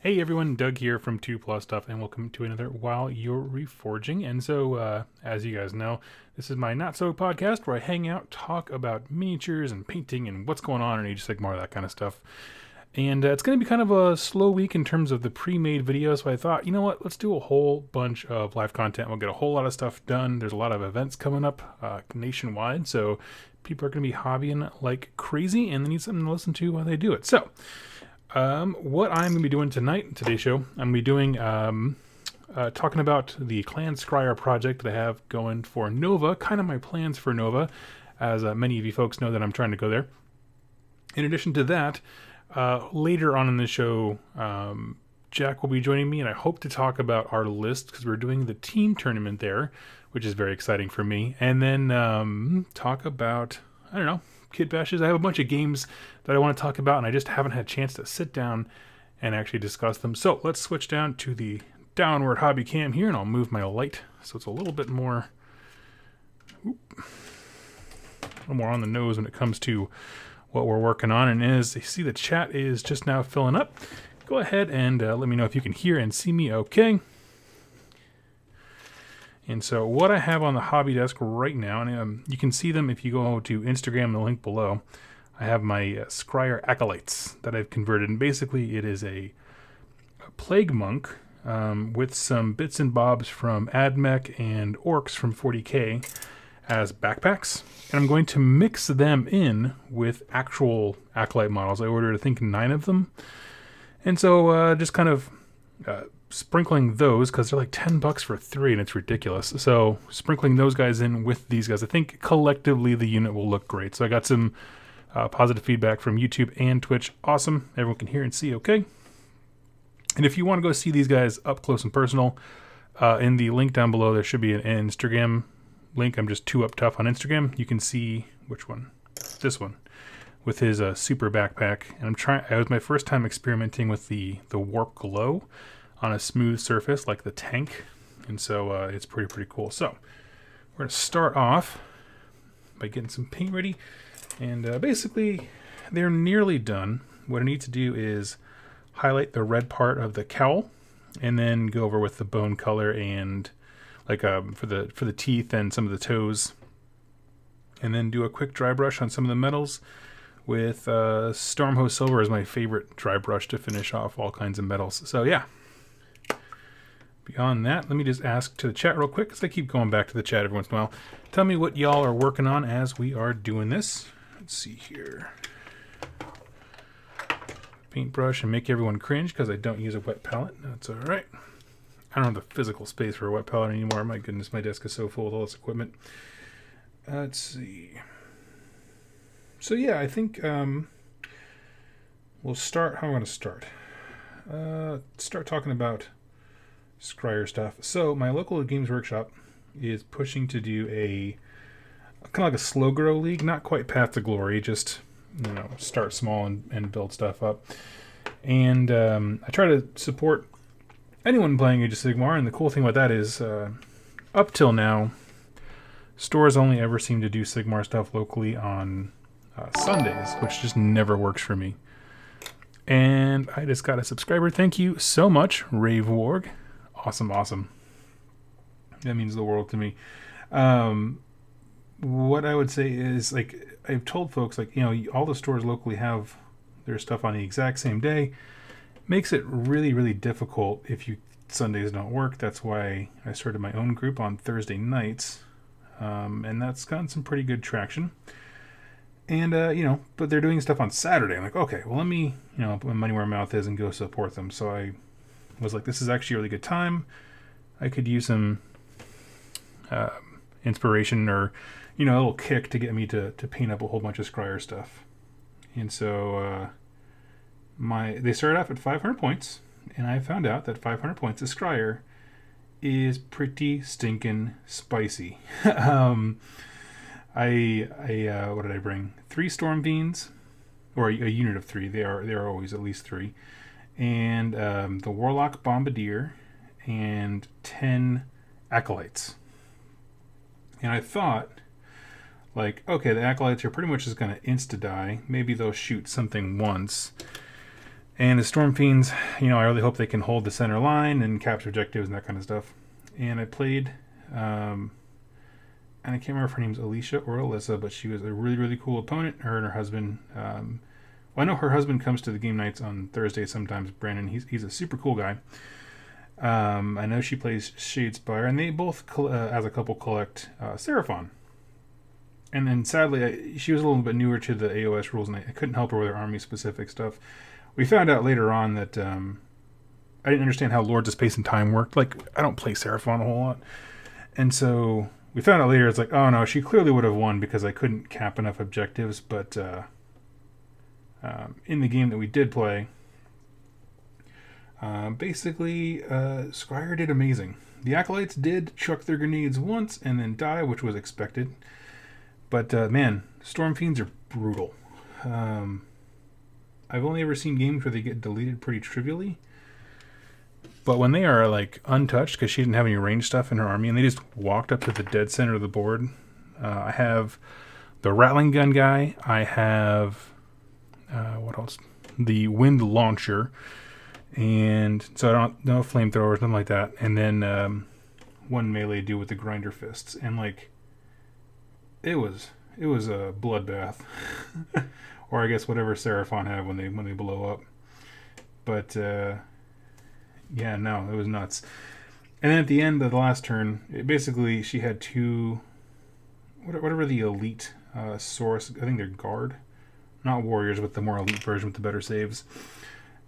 Hey everyone, Doug here from 2 Plus Stuff, and welcome to another While You're Reforging. And so, as you guys know, this is my Not So podcast where I hang out, talk about miniatures and painting and what's going on in Age of Sigmar, that kind of stuff. And it's going to be kind of a slow week in terms of the pre-made videos, so I thought, you know what, let's do a whole bunch of live content. We'll get a whole lot of stuff done. There's a lot of events coming up nationwide, so people are going to be hobbying like crazy, and they need something to listen to while they do it. So, what I'm going to be doing tonight, in today's show, I'm going to be doing, talking about the Clan Skryre project that I have going for Nova, kind of my plans for Nova, as many of you folks know that I'm trying to go there. In addition to that, later on in the show, Jack will be joining me, and I hope to talk about our list, because we're doing the team tournament there, which is very exciting for me, and then talk about, I don't know, kit bashes. I have a bunch of games that I want to talk about, and I just haven't had a chance to sit down and actually discuss them. So let's switch down to the downward hobby cam here, and I'll move my light so it's a little bit more, a little more on the nose when it comes to what we're working on. And as you see, the chat is just now filling up. Go ahead and let me know if you can hear and see me okay. And so what I have on the hobby desk right now, and you can see them if you go to Instagram, the link below, I have my Skryre Acolytes that I've converted. And basically it is a Plague Monk with some bits and bobs from AdMech and Orcs from 40k as backpacks. And I'm going to mix them in with actual Acolyte models. I ordered, I think, 9 of them. And so just kind of sprinkling those, because they're like $10 for 3 and it's ridiculous. So sprinkling those guys in with these guys, I think collectively the unit will look great. So I got some positive feedback from YouTube and Twitch. Awesome. Everyone can hear and see okay. And if you want to go see these guys up close and personal, in the link down below there should be an Instagram link. I'm just too up tough on Instagram. You can see which one, this one, with his super backpack. And I'm trying. It was my first time experimenting with the warp glow on a smooth surface like the tank, and so it's pretty cool. So we're going to start off by getting some paint ready, and basically they're nearly done. What I need to do is highlight the red part of the cowl, and then go over with the bone color and like for the teeth and some of the toes, and then do a quick dry brush on some of the metals with Stormhost Silver is my favorite dry brush to finish off all kinds of metals. So yeah. Beyond that, let me just ask to the chat real quick, because I keep going back to the chat every once in a while. Tell me what y'all are working on as we are doing this. Let's see here. Paintbrush and make everyone cringe because I don't use a wet palette. That's all right. I don't have the physical space for a wet palette anymore. My goodness, my desk is so full with all this equipment. Let's see. So yeah, I think we'll start. How am I going to start? Start talking about Skryre stuff. So my local Games Workshop is pushing to do a kind of like a slow grow league, not quite Path to Glory, just, you know, start small and build stuff up. And I try to support anyone playing Age of Sigmar, and the cool thing about that is up till now stores only ever seem to do Sigmar stuff locally on Sundays, which just never works for me. And I just got a subscriber. Thank you so much, Ravewarg. Awesome. That means the world to me. What I would say is, like, I've told folks, like, you know, all the stores locally have their stuff on the exact same day. Makes it really difficult if Sundays don't work. That's why I started my own group on Thursday nights. And that's gotten some pretty good traction. And, you know, but they're doing stuff on Saturday. I'm like, okay, well, let me, you know, put my money where my mouth is and go support them. So I was like, this is actually a really good time. I could use some inspiration, or, you know, a little kick to get me to paint up a whole bunch of Skryre stuff. And so they started off at 500 points, and I found out that 500 points of Skryre is pretty stinking spicy. What did I bring? 3 Storm Fiends, or a unit of 3. They are always at least 3. And the Warlock Bombardier, and 10 Acolytes. And I thought, like, okay, the Acolytes are pretty much just going to insta-die. Maybe they'll shoot something once. And the Storm Fiends, you know, I really hope they can hold the center line and capture objectives and that kind of stuff. And I played, and I can't remember if her name's Alicia or Alyssa, but she was a really, really cool opponent. Her and her husband. Well, I know her husband comes to the game nights on Thursday sometimes, Brandon. He's a super cool guy. I know she plays Shadespire, and they both, as a couple, collect Seraphon. And then, sadly, she was a little bit newer to the AOS rules, and I couldn't help her with her army-specific stuff. We found out later on that I didn't understand how Lords of Space and Time worked. Like, I don't play Seraphon a whole lot. And so we found out later, it's like, oh no, she clearly would have won because I couldn't cap enough objectives. But in the game that we did play, basically, Skryre did amazing. The Acolytes did chuck their grenades once and then die, which was expected. But, man, Storm Fiends are brutal. I've only ever seen games where they get deleted pretty trivially. But when they are, like, untouched, because she didn't have any range stuff in her army, and they just walked up to the dead center of the board. I have the Rattling Gun guy. I have, what else? The Wind Launcher. And so I don't know, flamethrowers, nothing like that. And then one melee dude with the Grinder Fists. And, like, it was a bloodbath. Or I guess whatever Seraphon have when they blow up. But yeah, no, it was nuts. And then at the end of the last turn, basically she had two, whatever the elite source, I think they're guard, not warriors, but the more elite version with the better saves.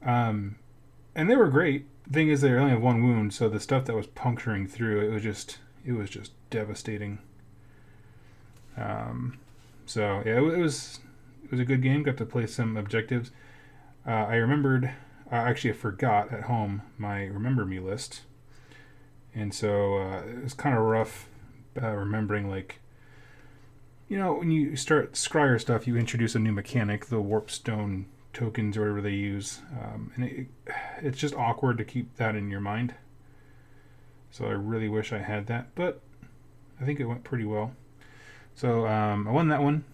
And they were great. The thing is, they only have one wound, so the stuff that was puncturing through, it was just devastating. So yeah, it was a good game. Got to play some objectives. I remembered, actually I forgot at home my Remember Me list. And so it was kind of rough remembering, like, you know, when you start Skryre stuff, you introduce a new mechanic, the Warpstone tokens or whatever they use. And it's just awkward to keep that in your mind. So I really wish I had that, but I think it went pretty well. So I won that one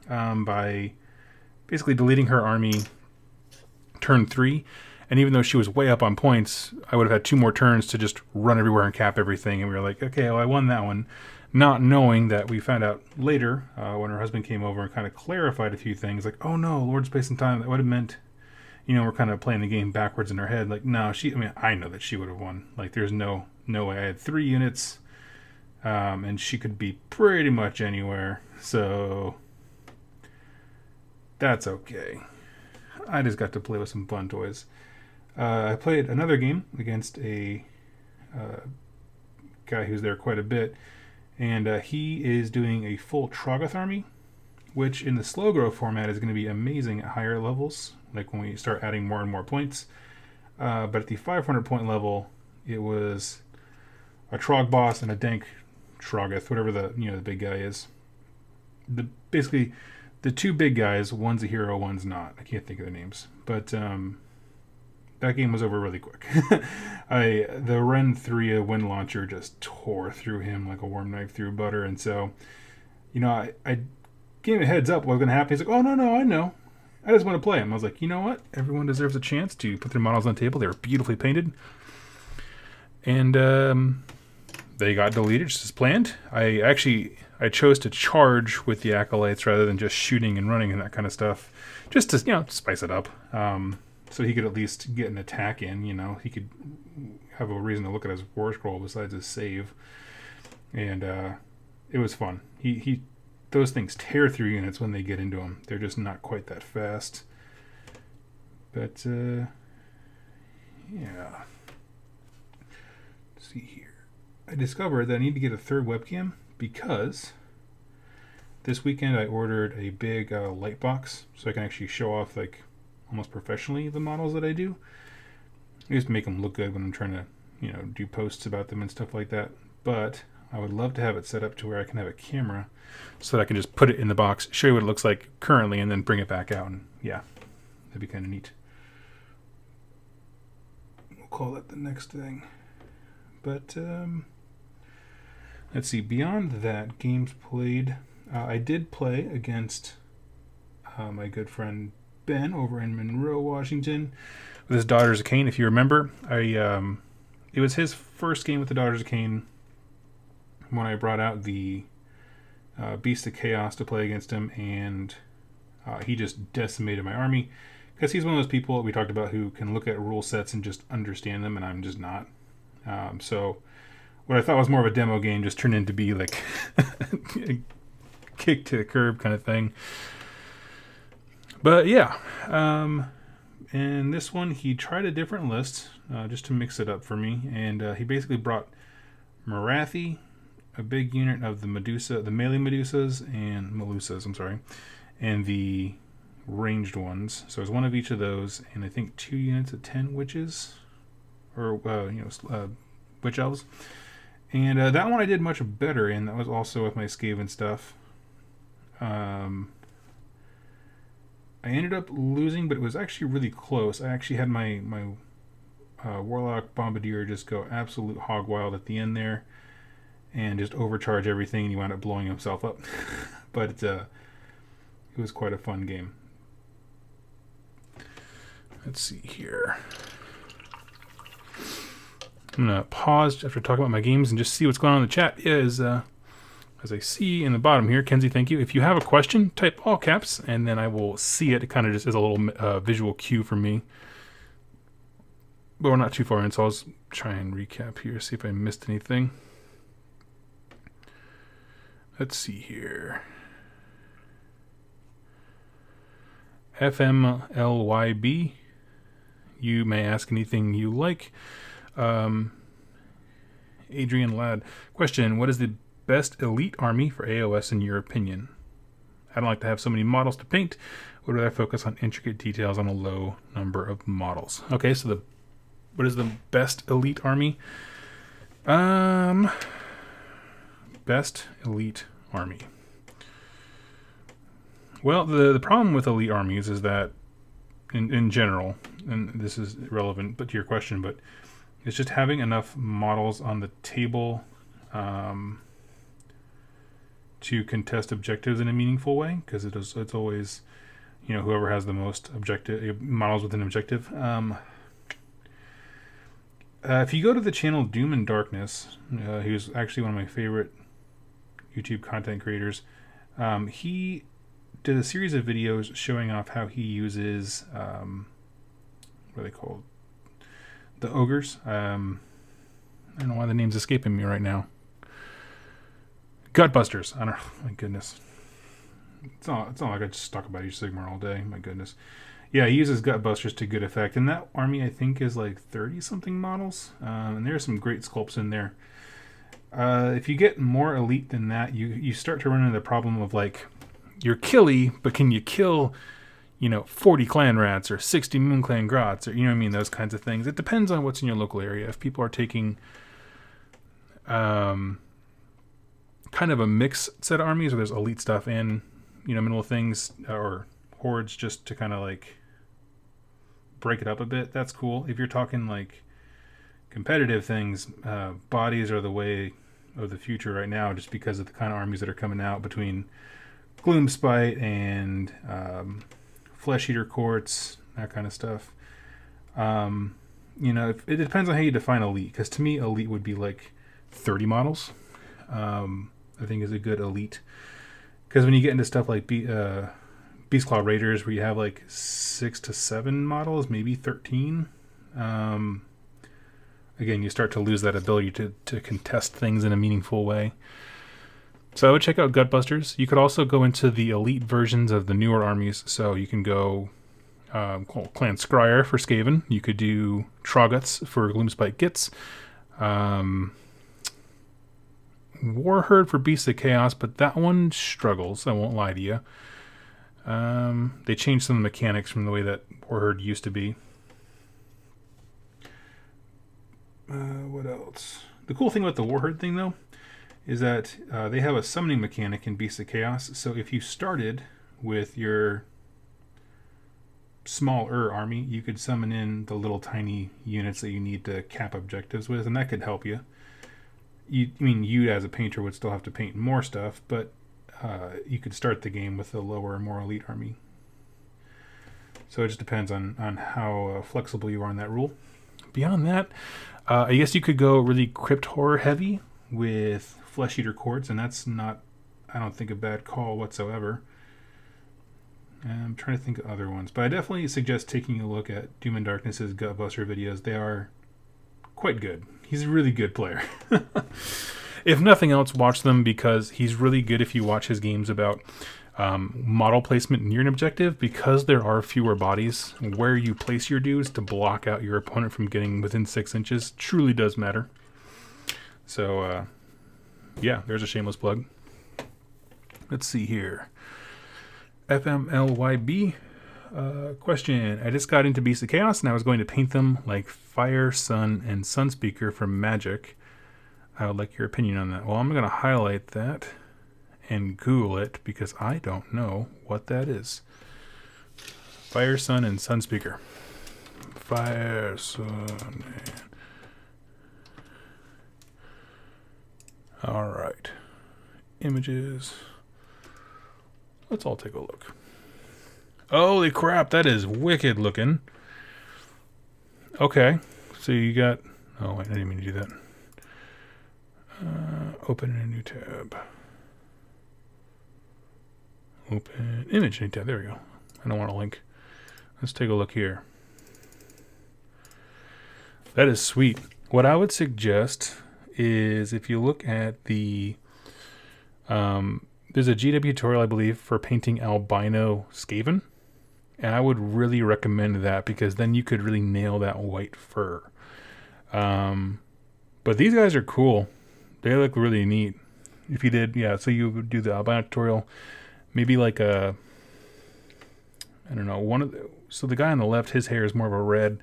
by basically deleting her army turn 3. And even though she was way up on points, I would have had 2 more turns to just run everywhere and cap everything. And we were like, okay, well, I won that one. Not knowing that we found out later when her husband came over and kind of clarified a few things. Like, oh no, Lord Space and Time, that would have meant, you know, we're kind of playing the game backwards in her head. Like, no, I know that she would have won. Like, there's no way. I had 3 units. And she could be pretty much anywhere, so that's okay. I just got to play with some fun toys. I played another game against a guy who's there quite a bit, and he is doing a full Troggoth army, which in the slow grow format is going to be amazing at higher levels, like when we start adding more and more points. But at the 500 point level, it was a Trog boss and a Dank Troggoth, whatever the big guy is. Basically the 2 big guys, one's a hero, one's not. I can't think of their names, but that game was over really quick. The Ren 3 Wind Launcher just tore through him like a worm knife through butter, and so, you know, I gave him a heads up what was going to happen. He's like, oh no, I know, I just want to play him. I was like, you know what, everyone deserves a chance to put their models on the table. They were beautifully painted, and they got deleted just as planned. I chose to charge with the Acolytes rather than just shooting and running and that kind of stuff, just to, you know, spice it up. So he could at least get an attack in, you know. He could have a reason to look at his war scroll besides his save. And it was fun. Those things tear through units when they get into them. They're just not quite that fast. But yeah. Let's see here. I discovered that I need to get a 3rd webcam because this weekend I ordered a big light box so I can actually show off, like, almost professionally the models that I do. I just make them look good when I'm trying to, you know, do posts about them and stuff like that. But I would love to have it set up to where I can have a camera so that I can just put it in the box, show you what it looks like currently, and then bring it back out. And yeah, that'd be kind of neat. We'll call that the next thing. But let's see, beyond that, games played. I did play against my good friend Ben over in Monroe, Washington, with his Daughters of Cain. If you remember, it was his first game with the Daughters of Cain when I brought out the Beast of Chaos to play against him, and he just decimated my army. Because he's one of those people that we talked about who can look at rule sets and just understand them, and I'm just not. So what I thought was more of a demo game just turned into be like a kick to the curb kind of thing. But yeah, and this one he tried a different list just to mix it up for me, and he basically brought Marathi, a big unit of the Medusa, the melee Medusas and Melusas, I'm sorry, and the ranged ones. So it's one of each of those, and I think 2 units of 10 witches, or witch elves. And that one I did much better in. That was also with my Skaven stuff. I ended up losing, but it was actually really close. I actually had my Warlock Bombardier just go absolute hog wild at the end there, and just overcharge everything, and he wound up blowing himself up. But it was quite a fun game. Let's see here. I'm going to pause after talking about my games and just see what's going on in the chat. As I see in the bottom here, Kenzie, thank you. If you have a question, type all caps, and then I will see it. It kind of just is a little visual cue for me. But we're not too far in, so I'll try and recap here, see if I missed anything. Let's see here. FMLYB. You may ask anything you like. Adrian Ladd. Question, what is the best elite army for AOS in your opinion? I don't like to have so many models to paint. Would rather focus on intricate details on a low number of models. Okay, so what is the best elite army? Best elite army. Well, the problem with elite armies is that in general, and this is irrelevant but to your question, but it's just having enough models on the table to contest objectives in a meaningful way, because it's always, you know, whoever has the most models with an objective. If you go to the channel Doom and Darkness, who's actually one of my favorite YouTube content creators, he did a series of videos showing off how he uses what are they called? The ogres. I don't know why the name's escaping me right now. Gutbusters. I don't know. My goodness. It's not like I just talk about each Sigmar all day. My goodness. Yeah, he uses Gutbusters to good effect. And that army, I think, is like 30-something models. And there's some great sculpts in there. If you get more elite than that, you start to run into the problem of, like, you're killy, but can you kill, 40 clan rats or 60 moon clan grots, or, you know what I mean, those kinds of things. It depends on what's in your local area. If people are taking kind of a mixed set of armies where there's elite stuff and, minimal things or hordes just to kind of like break it up a bit, that's cool. If you're talking like competitive things, bodies are the way of the future right now, just because of the kind of armies that are coming out between Gloomspite and Flesh Eater Courts, that kind of stuff. It depends on how you define elite, because to me elite would be like 30 models. I think is a good elite, because when you get into stuff like Beastclaw Raiders, where you have like 6 to 7 models, maybe 13, again, you start to lose that ability to contest things in a meaningful way. So I would check out Gutbusters. You could also go into the elite versions of the newer armies. So you can go Clan Skryre for Skaven. You could do Troggoths for Gloomspite Gits. Warherd for Beasts of Chaos, but that one struggles, I won't lie to you. They changed some of the mechanics from the way that Warherd used to be. What else? The cool thing about the Warherd thing, though, is that they have a summoning mechanic in Beasts of Chaos. So if you started with your smaller army, you could summon in the little tiny units that you need to cap objectives with, and that could help you. You as a painter would still have to paint more stuff, but you could start the game with a lower, more elite army. So it just depends on how flexible you are on that rule. Beyond that, I guess you could go really crypt horror heavy with Flesh Eater Courts, and that's not, I don't think, a bad call whatsoever. I'm trying to think of other ones, but I definitely suggest taking a look at Doom and Darkness's Gutbuster videos. They are quite good. He's a really good player. If nothing else, watch them, because he's really good if you watch his games about model placement near an objective, because there are fewer bodies. Where you place your dudes to block out your opponent from getting within 6 inches truly does matter. So, yeah, there's a shameless plug. Let's see here. FMLYB question. I just got into Beasts of Chaos, and I was going to paint them like Fire, Sun, and Sunspeaker from Magic. I would like your opinion on that. Well, I'm going to highlight that and Google it, because I don't know what that is. Fire, Sun, and Sunspeaker. Fire, Sun, and... Alright. Images. Let's all take a look. Holy crap, that is wicked looking. Okay, so you got... Oh, wait, I didn't mean to do that. Open a new tab. Open image, new tab. There we go. I don't want a link. Let's take a look here. That is sweet. What I would suggest is, if you look at the... there's a GW tutorial, I believe, for painting albino Skaven. And I would really recommend that, because then you could really nail that white fur. But these guys are cool. They look really neat. If you did, yeah, so you would do the albino tutorial. Maybe like a... I don't know. So the guy on the left, his hair is more of a red.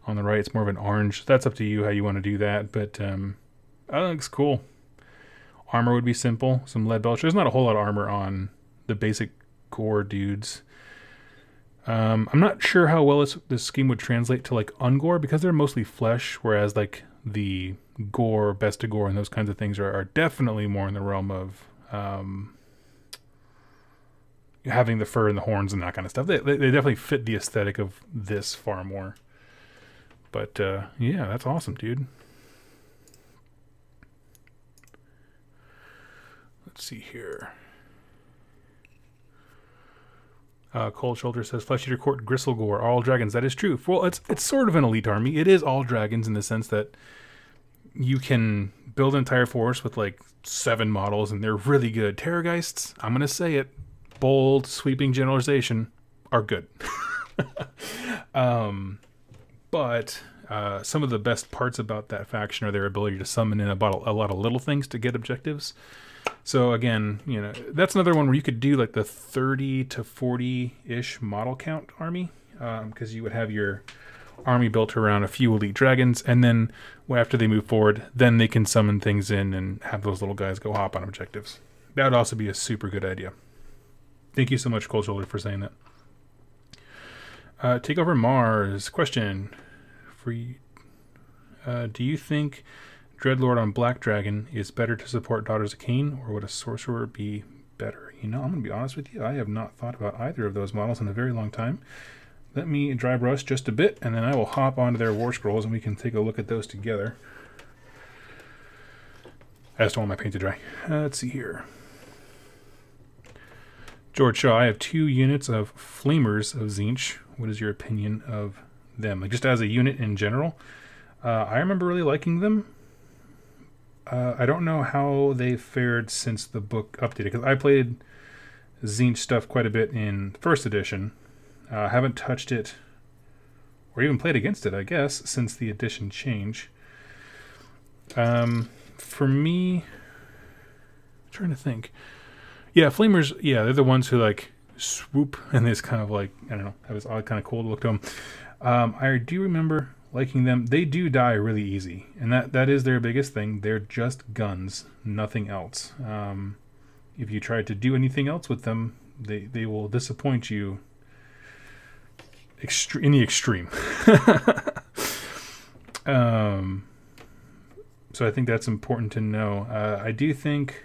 On the right, it's more of an orange. That's up to you how you want to do that. But that looks cool. Armor would be simple. Some lead belch. There's not a whole lot of armor on the basic gore dudes. I'm not sure how well this scheme would translate to like ungore, because they're mostly flesh, whereas like the gore, best of gore, and those kinds of things are definitely more in the realm of having the fur and the horns and that kind of stuff. They definitely fit the aesthetic of this far more. But yeah, that's awesome, dude. Let's see here. Cold Shoulder says, Flesh Eater Court, Gristlegore, all dragons. That is true. Well, it's sort of an elite army. It is all dragons in the sense that you can build an entire force with like 7 models, and they're really good. Terrorgeists, I'm going to say it, bold, sweeping generalization, are good. But some of the best parts about that faction are their ability to summon in a lot of little things to get objectives. So again, you know, that's another one where you could do like the 30 to 40-ish model count army, because you would have your army built around a few elite dragons, and then after they move forward, then they can summon things in and have those little guys go hop on objectives. That would also be a super good idea. Thank you so much, Cold Shoulder, for saying that. Take Over Mars. Question. Do you think Dreadlord on Black Dragon is better to support Daughters of Cain, or would a Sorcerer be better? You know, I'm going to be honest with you. I have not thought about either of those models in a very long time. Let me dry brush just a bit, and then I will hop onto their War Scrolls, and we can take a look at those together. I just don't want my paint to dry. Let's see here. George Shaw, I have 2 units of Flamers of Tzeentch. What is your opinion of them? Like, just as a unit in general, I remember really liking them. I don't know how they fared since the book updated, because I played Tzeentch stuff quite a bit in first edition. Haven't touched it or even played against it, I guess, since the edition change. For me, I'm trying to think. Yeah, Flamers, yeah, they're the ones who like swoop, and it's kind of like, I don't know, that was kind of cool to look to them. I do remember liking them. They do die really easy, and that is their biggest thing. They're just guns, nothing else. If you try to do anything else with them, they will disappoint you in the extreme. So I think that's important to know. I do think,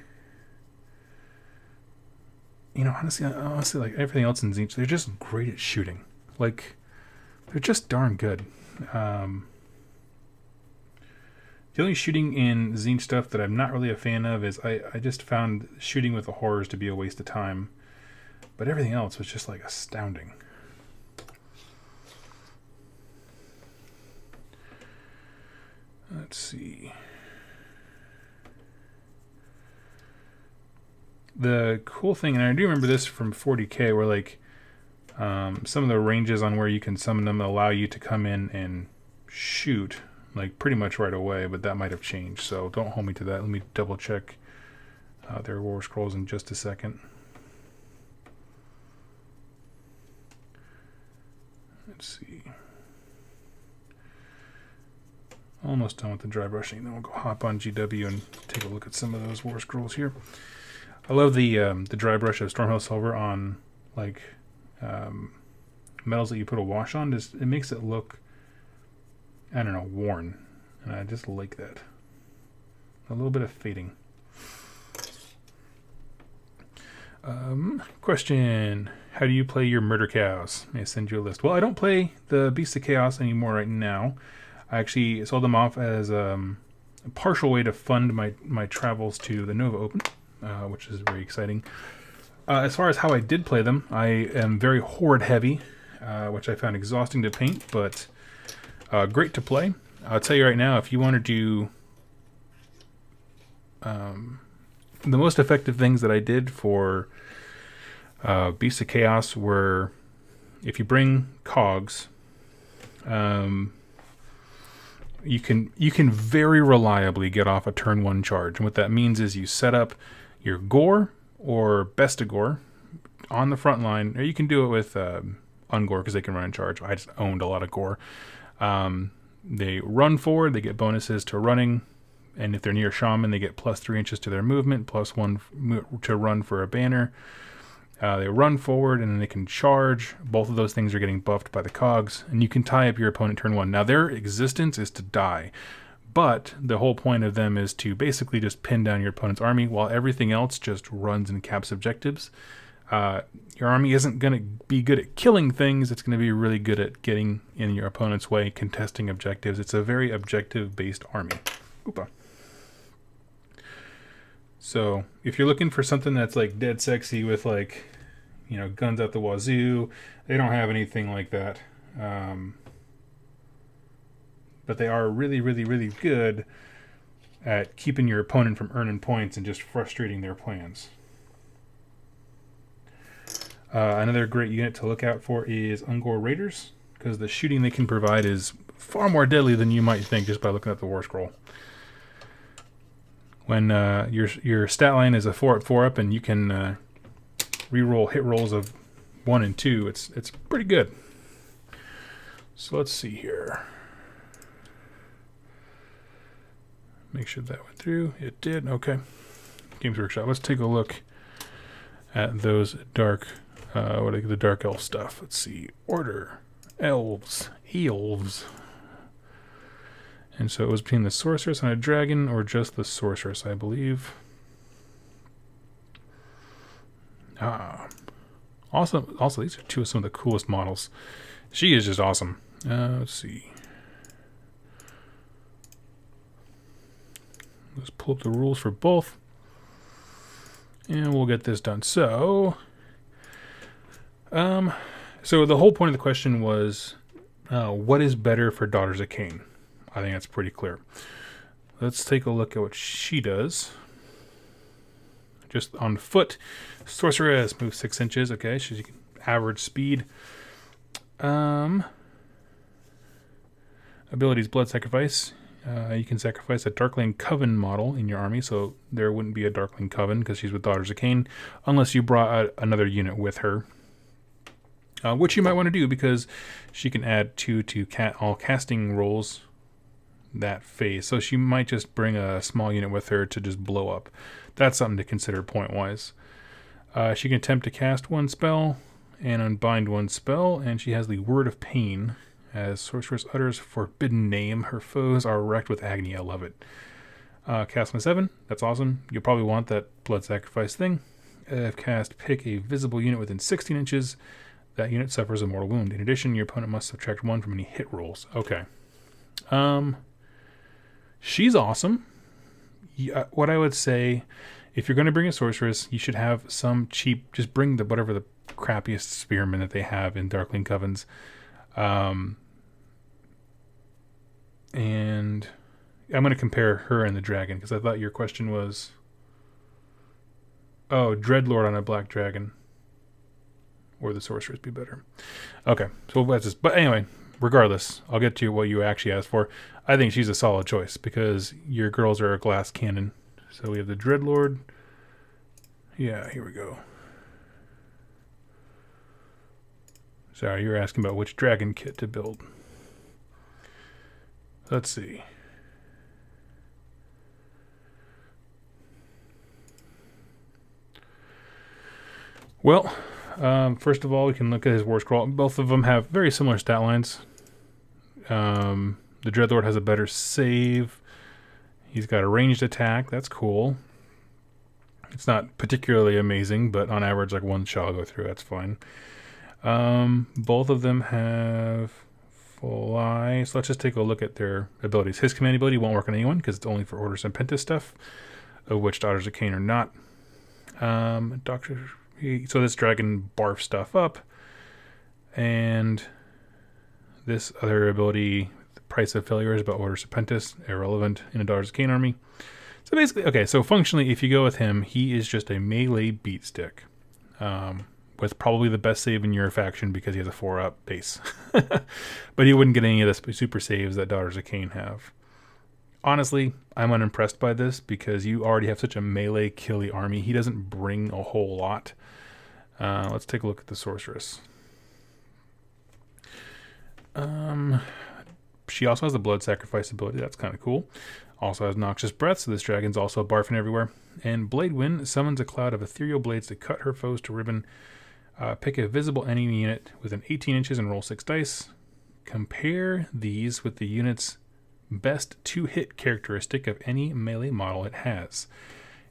you know, honestly, like everything else in Tzeentch, they're just great at shooting. Like, they're just darn good. The only shooting in Tzeentch stuff that I'm not really a fan of is I just found shooting with the horrors to be a waste of time. But everything else was just like astounding. Let's see. The cool thing, and I do remember this from 40K, where like some of the ranges on where you can summon them allow you to come in and shoot like pretty much right away, but that might have changed, so don't hold me to that. Let me double check their War Scrolls in just a second. Let's see. Almost done with the dry brushing. Then we'll go hop on GW and take a look at some of those War Scrolls here. I love the dry brush of Stormhill Silver on like metals that you put a wash on. Just it makes it look, I don't know, worn, and I just like that. A little bit of fading. Question: how do you play your Murder Chaos? May I send you a list? Well, I don't play the Beasts of Chaos anymore right now. I actually sold them off as a partial way to fund my travels to the Nova Open, which is very exciting. As far as how I did play them, I am very horde heavy, which I found exhausting to paint, but great to play. I'll tell you right now, if you want to do the most effective things that I did for Beasts of Chaos were, if you bring cogs, you can very reliably get off a turn 1 charge. And what that means is you set up your Gore or Bestigore on the front line, or you can do it with Ungore because they can run in charge. I just owned a lot of Gore. They run forward, they get bonuses to running, and if they're near Shaman, they get +3 inches to their movement, +1 to run for a banner. They run forward, and then they can charge. Both of those things are getting buffed by the cogs, and you can tie up your opponent turn 1. Now, their existence is to die, but the whole point of them is to basically just pin down your opponent's army, while everything else just runs and caps objectives. Your army isn't going to be good at killing things. It's going to be really good at getting in your opponent's way, contesting objectives. It's a very objective-based army. Oopa. So if you're looking for something that's like dead sexy with like, you know, guns out the wazoo, they don't have anything like that. But they are really, really, really good at keeping your opponent from earning points and just frustrating their plans. Another great unit to look out for is Ungore Raiders, because the shooting they can provide is far more deadly than you might think just by looking at the War Scroll. When your stat line is a 4-up and you can reroll hit rolls of 1 and 2, it's pretty good. So let's see here. Make sure that went through. It did. Okay. Games Workshop. Let's take a look at those dark, the dark elf stuff. Let's see. Order, elves, eels. And so it was between the Sorceress and a dragon, or just the Sorceress, I believe. Also, these are two of some of the coolest models. She is just awesome. Let's see. Let's pull up the rules for both, and we'll get this done. So the whole point of the question was, what is better for Daughters of Cain? I think that's pretty clear. Let's take a look at what she does. Just on foot, Sorceress moves 6 inches. Okay, she's average speed. Abilities: Blood Sacrifice. You can sacrifice a Darkling Coven model in your army, so there wouldn't be a Darkling Coven because she's with Daughters of Cain, unless you brought another unit with her. Which you might want to do because she can add 2 to all casting rolls that phase. So she might just bring a small unit with her to just blow up. That's something to consider point-wise. She can attempt to cast 1 spell and unbind 1 spell, and she has the Word of Pain. As Sorceress utters forbidden name, her foes are wrecked with agony. I love it. Cast on 7. That's awesome. You'll probably want that Blood Sacrifice thing. If cast, pick a visible unit within 16 inches That unit suffers a mortal wound. In addition, your opponent must subtract 1 from any hit rolls. Okay. She's awesome. Yeah, what I would say, if you're going to bring a sorceress, you should have some cheap, just bring whatever the crappiest spearmen that they have in Darkling Covens. And I'm going to compare her and the dragon, because I thought your question was, oh, Dreadlord on a black dragon. Or the sorceress be better. Okay, so that's just, but anyway, regardless, I'll get to what you actually asked for. I think she's a solid choice because your girls are a glass cannon. So we have the Dreadlord. Yeah, here we go. Sorry, you're asking about which dragon kit to build. Let's see. Well, first of all, we can look at his war scroll. Both of them have very similar stat lines. The Dreadlord has a better save. He's got a ranged attack. That's cool. It's not particularly amazing, but on average, like one shot will go through. That's fine. Both of them have fly. So let's just take a look at their abilities. His command ability won't work on anyone because it's only for Orders and Pentas stuff, of which Daughters of Cain are not. So this dragon barfs stuff up, and this other ability, the price of failure, is about Orders of Pentas, irrelevant in a Daughters of Cain army. So basically, okay, so functionally, if you go with him, he is just a melee beat stick, with probably the best save in your faction because he has a 4-up base. But he wouldn't get any of the super saves that Daughters of Cain have. Honestly, I'm unimpressed by this because you already have such a melee killy army. He doesn't bring a whole lot. Let's take a look at the Sorceress. She also has the Blood Sacrifice ability. That's kind of cool. Also has Noxious Breath, so this dragon's also barfing everywhere. And Blade Wind summons a cloud of ethereal blades to cut her foes to ribbon. Pick a visible enemy unit within 18 inches and roll 6 dice. Compare these with the unit's best 2-hit characteristic of any melee model it has.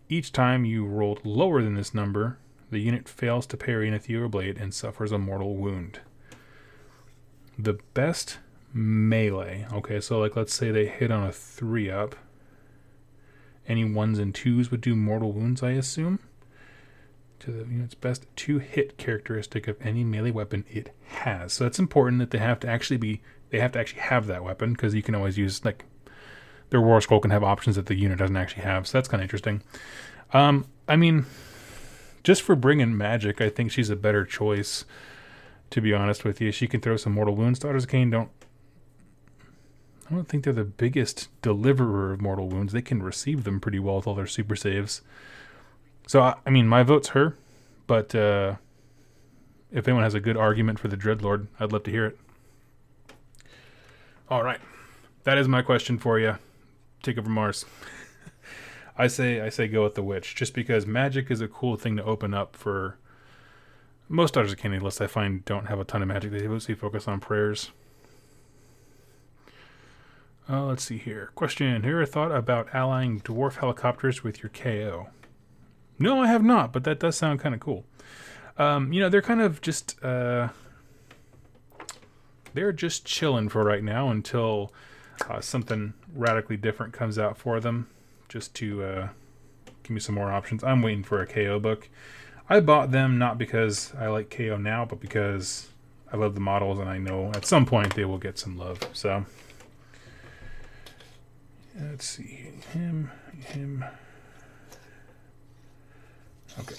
Each time you rolled lower than this number, the unit fails to parry an ethereal blade and suffers a mortal wound. The best melee. Okay, so like let's say they hit on a 3-up. Any 1s and 2s would do mortal wounds, I assume. To the unit's best 2-hit characteristic of any melee weapon it has. So it's important that they have to actually have that weapon, because you can always use, like, their War Scroll can have options that the unit doesn't actually have. So that's kind of interesting. I mean, just for bringing magic, I think she's a better choice, to be honest with you. She can throw some mortal wounds. Daughters of Cain I don't think they're the biggest deliverer of mortal wounds. They can receive them pretty well with all their super saves. So, I mean, my vote's her, but if anyone has a good argument for the Dreadlord, I'd love to hear it. All right. That is my question for you. Take over Mars. I say go with the Witch, just because magic is a cool thing to open up for. Most Daughters of Cain lists I find don't have a ton of magic. They mostly focus on prayers. Let's see here. Question. Here a thought about allying dwarf helicopters with your KO. No, I have not, but that does sound kind of cool. You know, they're kind of just they're just chilling for right now until something radically different comes out for them, just to give me some more options. I'm waiting for a KO book. I bought them not because I like KO now, but because I love the models and I know at some point they will get some love. So let's see, him. Okay.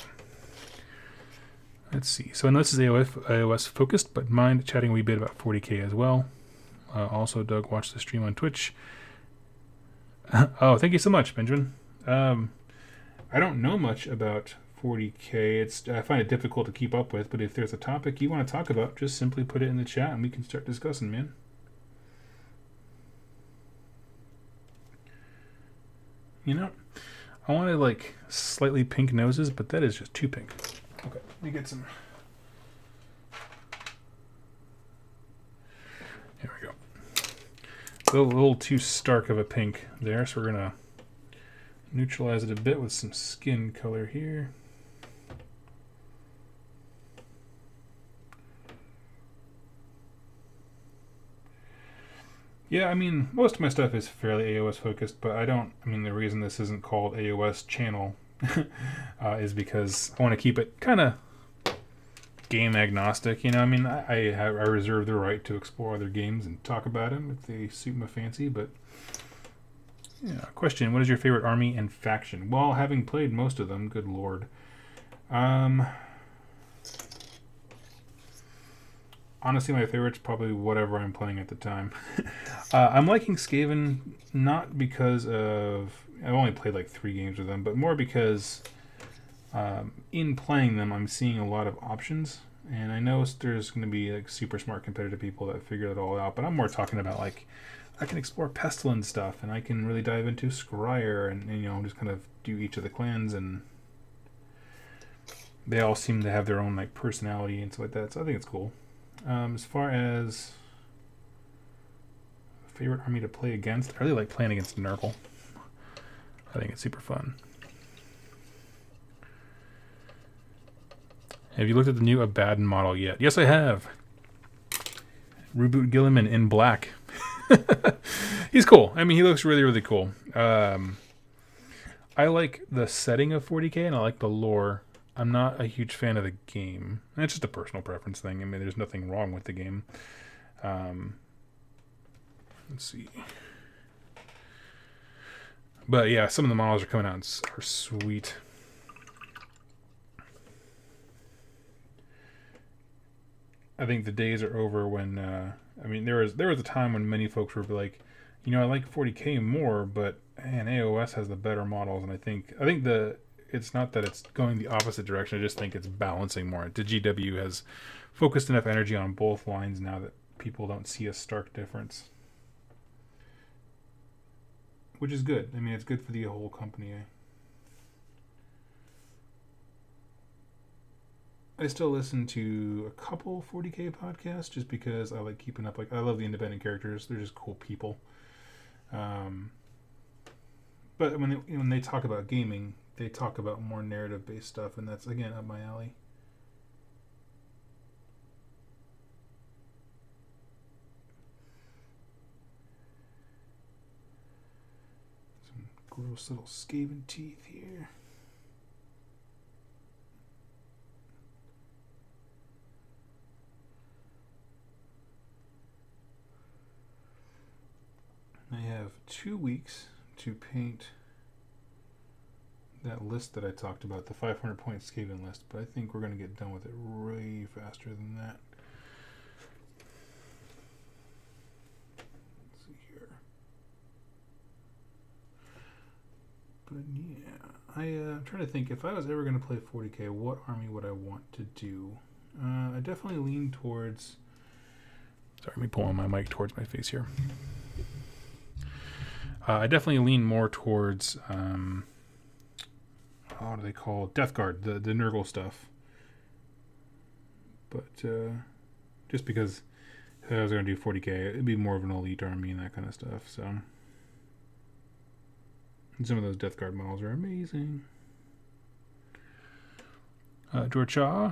Let's see. So, and this is iOS focused, but mind chatting a wee bit about 40K as well. Also, Doug watched the stream on Twitch. Oh, thank you so much, Benjamin. I don't know much about 40K. I find it difficult to keep up with, but if there's a topic you want to talk about, just simply put it in the chat and we can start discussing, man. You know, I wanted like slightly pink noses, but that is just too pink. Okay, let me get some. There we go. A little too stark of a pink there, so we're gonna neutralize it a bit with some skin color here. Yeah, I mean, most of my stuff is fairly AOS focused, but I mean, the reason this isn't called AOS channel is because I want to keep it kind of game agnostic. You know, I mean, I reserve the right to explore other games and talk about them if they suit my fancy, but yeah. Question, what is your favorite army and faction? Well, having played most of them, good lord. Honestly, my favorite's probably whatever I'm playing at the time. I'm liking Skaven not because of... I've only played like 3 games with them, but more because in playing them, I'm seeing a lot of options. And I know there's going to be like super smart competitive people that figure it all out, but I'm more talking about like I can explore Pestilence stuff, and I can really dive into Skryre, and you know, just kind of do each of the clans, and they all seem to have their own like personality and stuff like that. So I think it's cool. As far as favorite army to play against, I really like playing against Nurgle. I think it's super fun. Have you looked at the new Abaddon model yet? Yes, I have. Reboot Gilliman in black. He's cool. I mean, he looks really, really cool. I like the setting of 40k, and I like the lore. I'm not a huge fan of the game. It's just a personal preference thing. I mean, there's nothing wrong with the game. Let's see. But yeah, some of the models are coming out and are sweet. I think the days are over when I mean, there was a time when many folks were like, you know, I like 40k more, but man, AOS has the better models, and I think it's not that it's going the opposite direction. I just think it's balancing more. The GW has focused enough energy on both lines now that people don't see a stark difference, which is good. I mean, it's good for the whole company. I still listen to a couple 40k podcasts just because I like keeping up. Like, I love the independent characters; they're just cool people. But when they talk about gaming, they talk about more narrative-based stuff, and that's again up my alley. Some gross little Skaven teeth here. I have 2 weeks to paint that list that I talked about, the 500-point Skaven list, but I think we're going to get done with it way faster than that. Let's see here. But yeah, I'm trying to think, if I was ever going to play 40k, what army would I want to do? I definitely lean towards... Sorry, let me pull on my mic towards my face here. I definitely lean more towards, what do they call it? Death Guard, the Nurgle stuff. But just because if I was going to do 40k, it'd be more of an elite army and that kind of stuff. So, and some of those Death Guard models are amazing. George Shaw.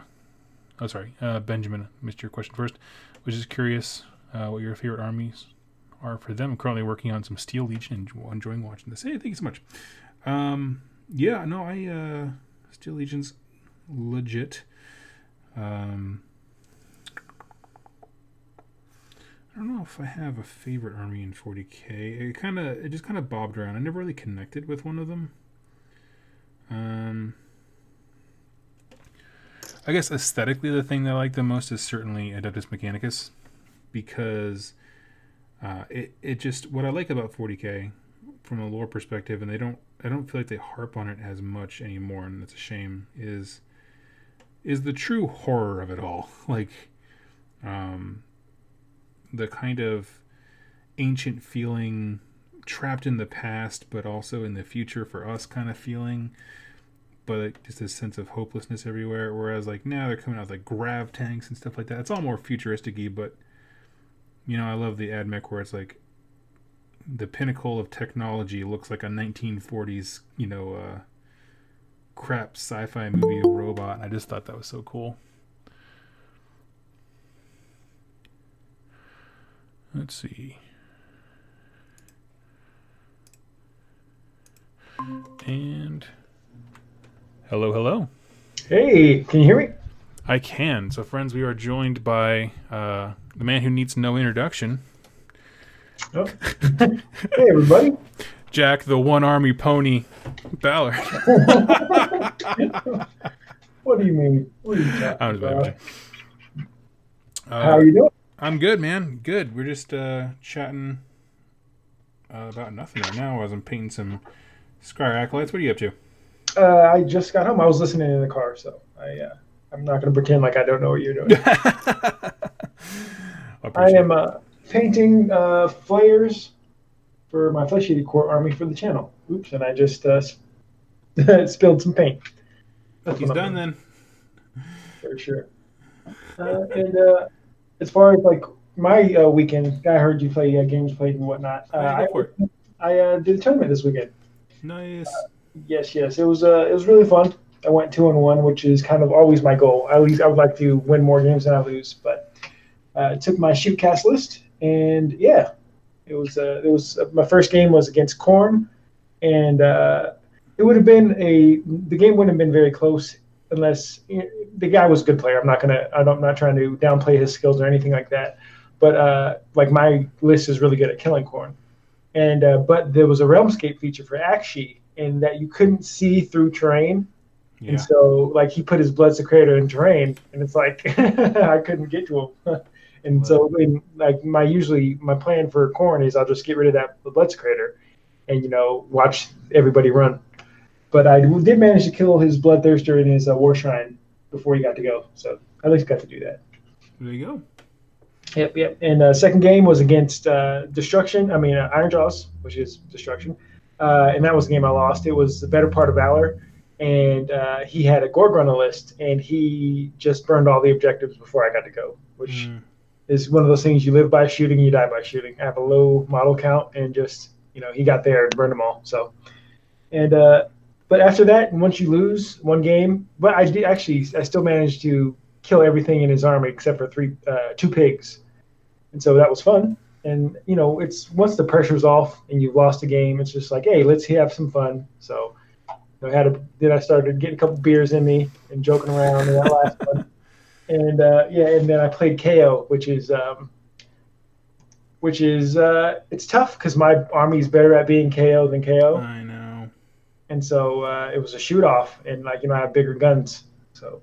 Oh, sorry. Benjamin, missed your question first. Was just curious what your favorite armies are for them. I'm currently working on some Steel Legion and enjoying watching this. Hey, thank you so much. Yeah, no, Steel Legion's legit. I don't know if I have a favorite army in 40k. It just kind of bobbed around. I never really connected with one of them. I guess aesthetically, the thing that I like the most is certainly Adeptus Mechanicus, because it just, what I like about 40k from a lore perspective, and I don't feel like they harp on it as much anymore, and it's a shame, is the true horror of it all. Like, the kind of ancient feeling, trapped in the past, but also in the future for us kind of feeling, but like just a sense of hopelessness everywhere. Whereas like now they're coming out with like grav tanks and stuff like that. It's all more futuristic-y, but you know, I love the AdMech where it's like the pinnacle of technology looks like a 1940s, you know, crap sci-fi movie robot. And I just thought that was so cool. Let's see. And hello, hello. Hey, can you hear me? I can. So, friends, we are joined by the man who needs no introduction, Oh. Hey, everybody. Jack, the one army pony Ballard. What do you mean? What are you talking I'm just about? playing. How are you doing? I'm good, man. Good. We're just chatting about nothing right now as I'm painting some Skryre acolytes. What are you up to? I just got home. I was listening in the car, so I'm not going to pretend like I don't know what you're doing. I am painting flares for my Flesh Eater Core army for the channel. Oops, and I just spilled some paint. He's done then. For sure. And as far as like my weekend, I heard you play games played and whatnot. I did a tournament this weekend. Nice. Yes. It was really fun. I went 2-1, which is kind of always my goal. At least I would like to win more games than I lose. But took my shoot cast list, and yeah, it was my first game was against Korn, and it would have been the game wouldn't have been very close unless the guy was a good player. I'm not trying to downplay his skills or anything like that. But like my list is really good at killing Korn, and but there was a Realmscape feature for Akshi, in that you couldn't see through terrain. Yeah. And so, like, he put his Blood Secretor in terrain, and it's like I couldn't get to him. And so, like, my plan for Korn is I'll just get rid of that Blood Secretor, and watch everybody run. But I did manage to kill his Bloodthirster and his War Shrine before he got to go, so I at least got to do that. There you go. Yep. And second game was against Destruction. I mean, Ironjaws, which is Destruction, and that was the game I lost. It was the better part of Valor. And he had a Gorg on the list, and he just burned all the objectives before I got to go, which is one of those things you live by shooting, you die by shooting. I have a low model count, and just he got there and burned them all. So, and but after that, once you lose one game, but I still managed to kill everything in his army except for two pigs, and so that was fun. And it's once the pressure's off and you've lost a game, it's just like, hey, let's have some fun. So. Then I started getting a couple beers in me and joking around in that last one, and and then I played KO, which is it's tough because my army is better at being KO than KO. I know. And so it was a shoot off, and I have bigger guns. So,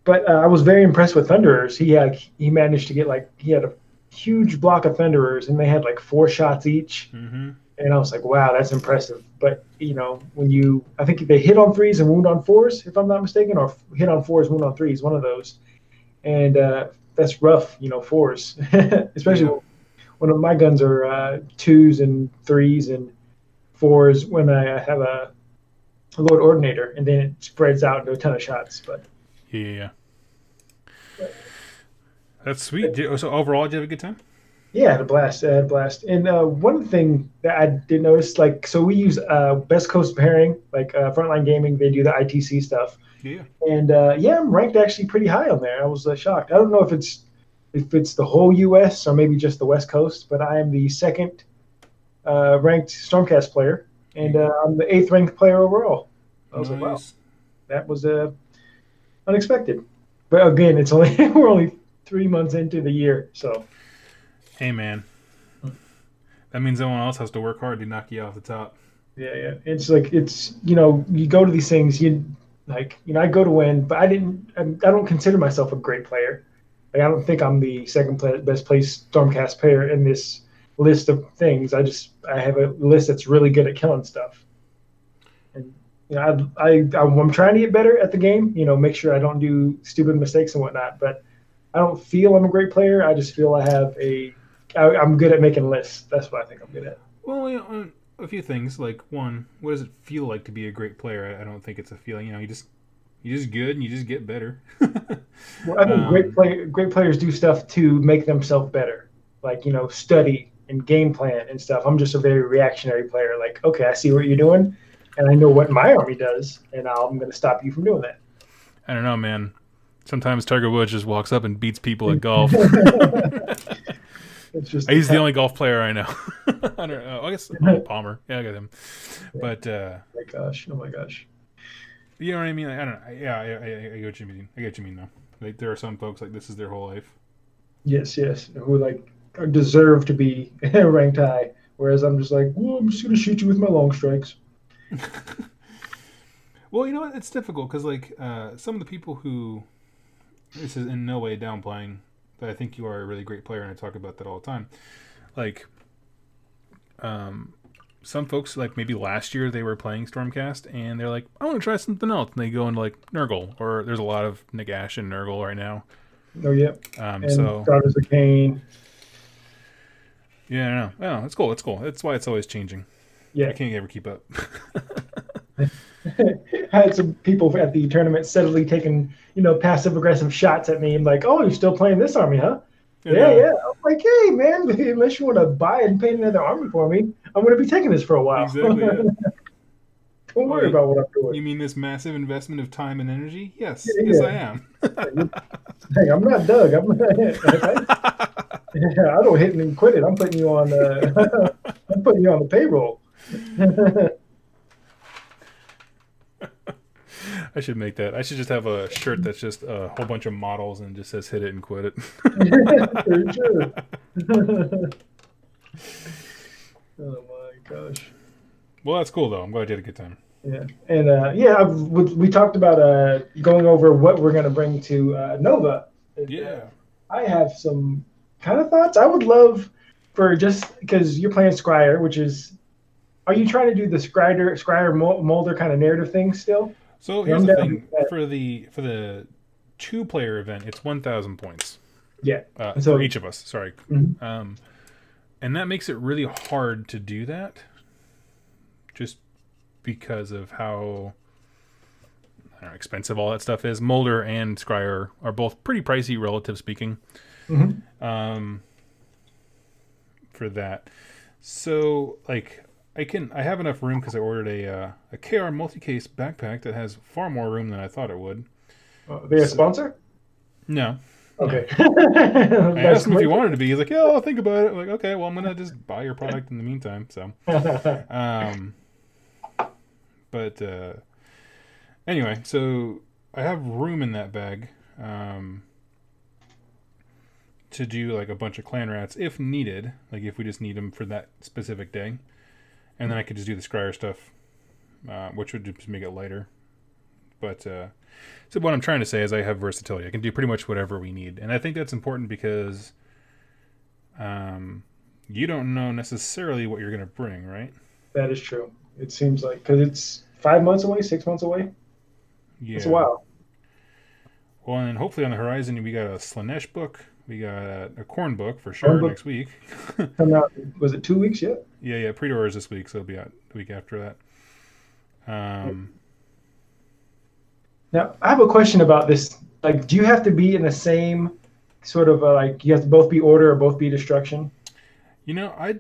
but I was very impressed with Thunderers. He managed to get he had a huge block of Thunderers, and they had 4 shots each. Mm-hmm. And I was like, wow, that's impressive. But, I think they hit on 3s and wound on 4s, if I'm not mistaken, or hit on 4s, wound on 3s, one of those. And that's rough, 4s, especially when my guns are 2s and 3s and 4s when I have a Lord Ordinator, and then it spreads out into a ton of shots. But yeah. That's sweet. So overall, did you have a good time? Yeah, I had a blast. And one thing that I did notice, so we use Best Coast pairing, Frontline Gaming. They do the ITC stuff. Yeah. And I'm ranked actually pretty high on there. I was shocked. I don't know if it's the whole U.S. or maybe just the West Coast, but I am the second ranked Stormcast player, and I'm the 8th ranked player overall. I was like, wow, that was unexpected. But again, it's we're only 3 months into the year, so. Hey, man. That means someone else has to work hard to knock you off the top. Yeah. It's you go to these things, I go to win, but I don't consider myself a great player. I don't think I'm the second best placed Stormcast player in this list of things. I have a list that's really good at killing stuff. And, I'm trying to get better at the game, make sure I don't do stupid mistakes and whatnot, but I don't feel I'm a great player. I just feel I'm good at making lists. That's what I think I'm good at. Well, a few things. One, what does it feel like to be a great player? I don't think it's a feeling. You're just good and you just get better. Well, I think great players do stuff to make themselves better, study and game plan and stuff. I'm just a very reactionary player. Okay, I see what you're doing, and I know what my army does, and I'm going to stop you from doing that. I don't know, man. Sometimes Tiger Woods just walks up and beats people at golf. It's just He's the only golf player I know. I don't know. I guess Palmer. Yeah, I got him. But oh my gosh, oh my gosh. you know what I mean? Like, I don't know. Yeah, I get what you mean. I get what you mean though. Like there are some folks like this is their whole life. Yes, yes, who like deserve to be ranked high, whereas I'm just like, well, I'm just gonna shoot you with my long strikes. Well, you know what? It's difficult because like some of the people who this is in no way downplaying that I think you are a really great player, and I talk about that all the time. Like, some folks like maybe last year they were playing Stormcast and they're like, I want to try something else, and they go into like Nurgle, or there's a lot of Nick Ash and Nurgle right now. Oh yeah. And Daughters of Cain. Yeah, I know. Oh, it's cool. It's cool. That's why it's always changing. Yeah. I can't ever keep up. I had some people at the tournament steadily taking, passive aggressive shots at me and like, oh, you're still playing this army, huh? Yeah. I'm like, hey, man, unless you want to buy and paint another army for me, I'm going to be taking this for a while. Exactly. Yeah. Don't worry about what I'm doing. You mean this massive investment of time and energy? Yes. Yes, I am. Hey, I'm not Doug. I don't hit and quit it. I'm putting you on the payroll. I should make that. I should just have a shirt that's just a whole bunch of models and just says "hit it and quit it." Sure. Oh my gosh. Well, that's cool though. I'm glad you had a good time. Yeah, and we talked about going over what we're going to bring to Nova. And, yeah, I have some kind of thoughts. I would love for just because you're playing Skryre, which is, are you trying to do the Skryre Molder kind of narrative thing still? So here's the thing for the 2-player event, it's 1,000 points. Yeah, for each of us. Sorry, mm-hmm. And that makes it really hard to do that, just because of how expensive all that stuff is. Molder and Skryre are both pretty pricey, relative speaking. Mm-hmm. For that, so like I have enough room because I ordered a KR multi-case backpack that has far more room than I thought it would. They a sponsor? No. Okay. I asked him if he wanted to be. He's like, yeah, I'll think about it. I'm like, okay, well, I'm gonna just buy your product in the meantime. So, but anyway, so I have room in that bag to do like a bunch of clan rats if needed, like if we just need them for that specific day, and then I could just do the Skryre stuff, which would just make it lighter. But so what I'm trying to say is I have versatility. I can do pretty much whatever we need, and I think that's important because you don't know necessarily what you're going to bring, right? That is true. It seems like because it's 5 months away, 6 months away. Yeah, it's a while. Well, and hopefully on the horizon we got a Slanesh book. We got a corn book for sure next week. Coming out, was it 2 weeks yet? Yeah. Pre-order is this week, so it'll be out the week after that. Now, I have a question about this. Like, do you have to be in the same sort of like you have to both be order or both be destruction? You know, I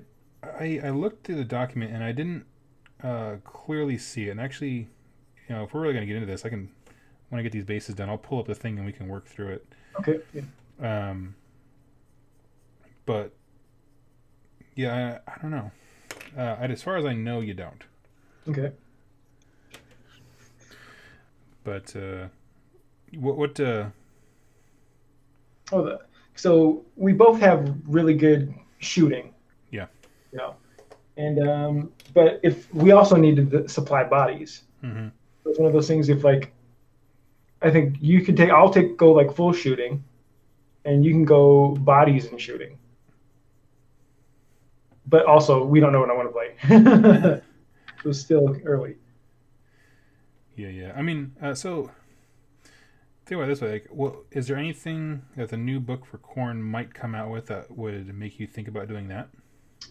looked through the document and I didn't clearly see it. And actually, you know, if we're really going to get into this, when I get these bases done, I'll pull up the thing and we can work through it. Okay. Yeah. But yeah, I don't know. As far as I know, you don't. Okay. But what? So we both have really good shooting. Yeah. You know, and but if we also need to supply bodies, mm-hmm. So it's one of those things. If like, I think you could go like full shooting. And you can go bodies and shooting. But also, we don't know when I want to play. It was still early. Yeah. I mean, so think about it this way: like, is there anything that the new book for Khorne might come out with that would make you think about doing that?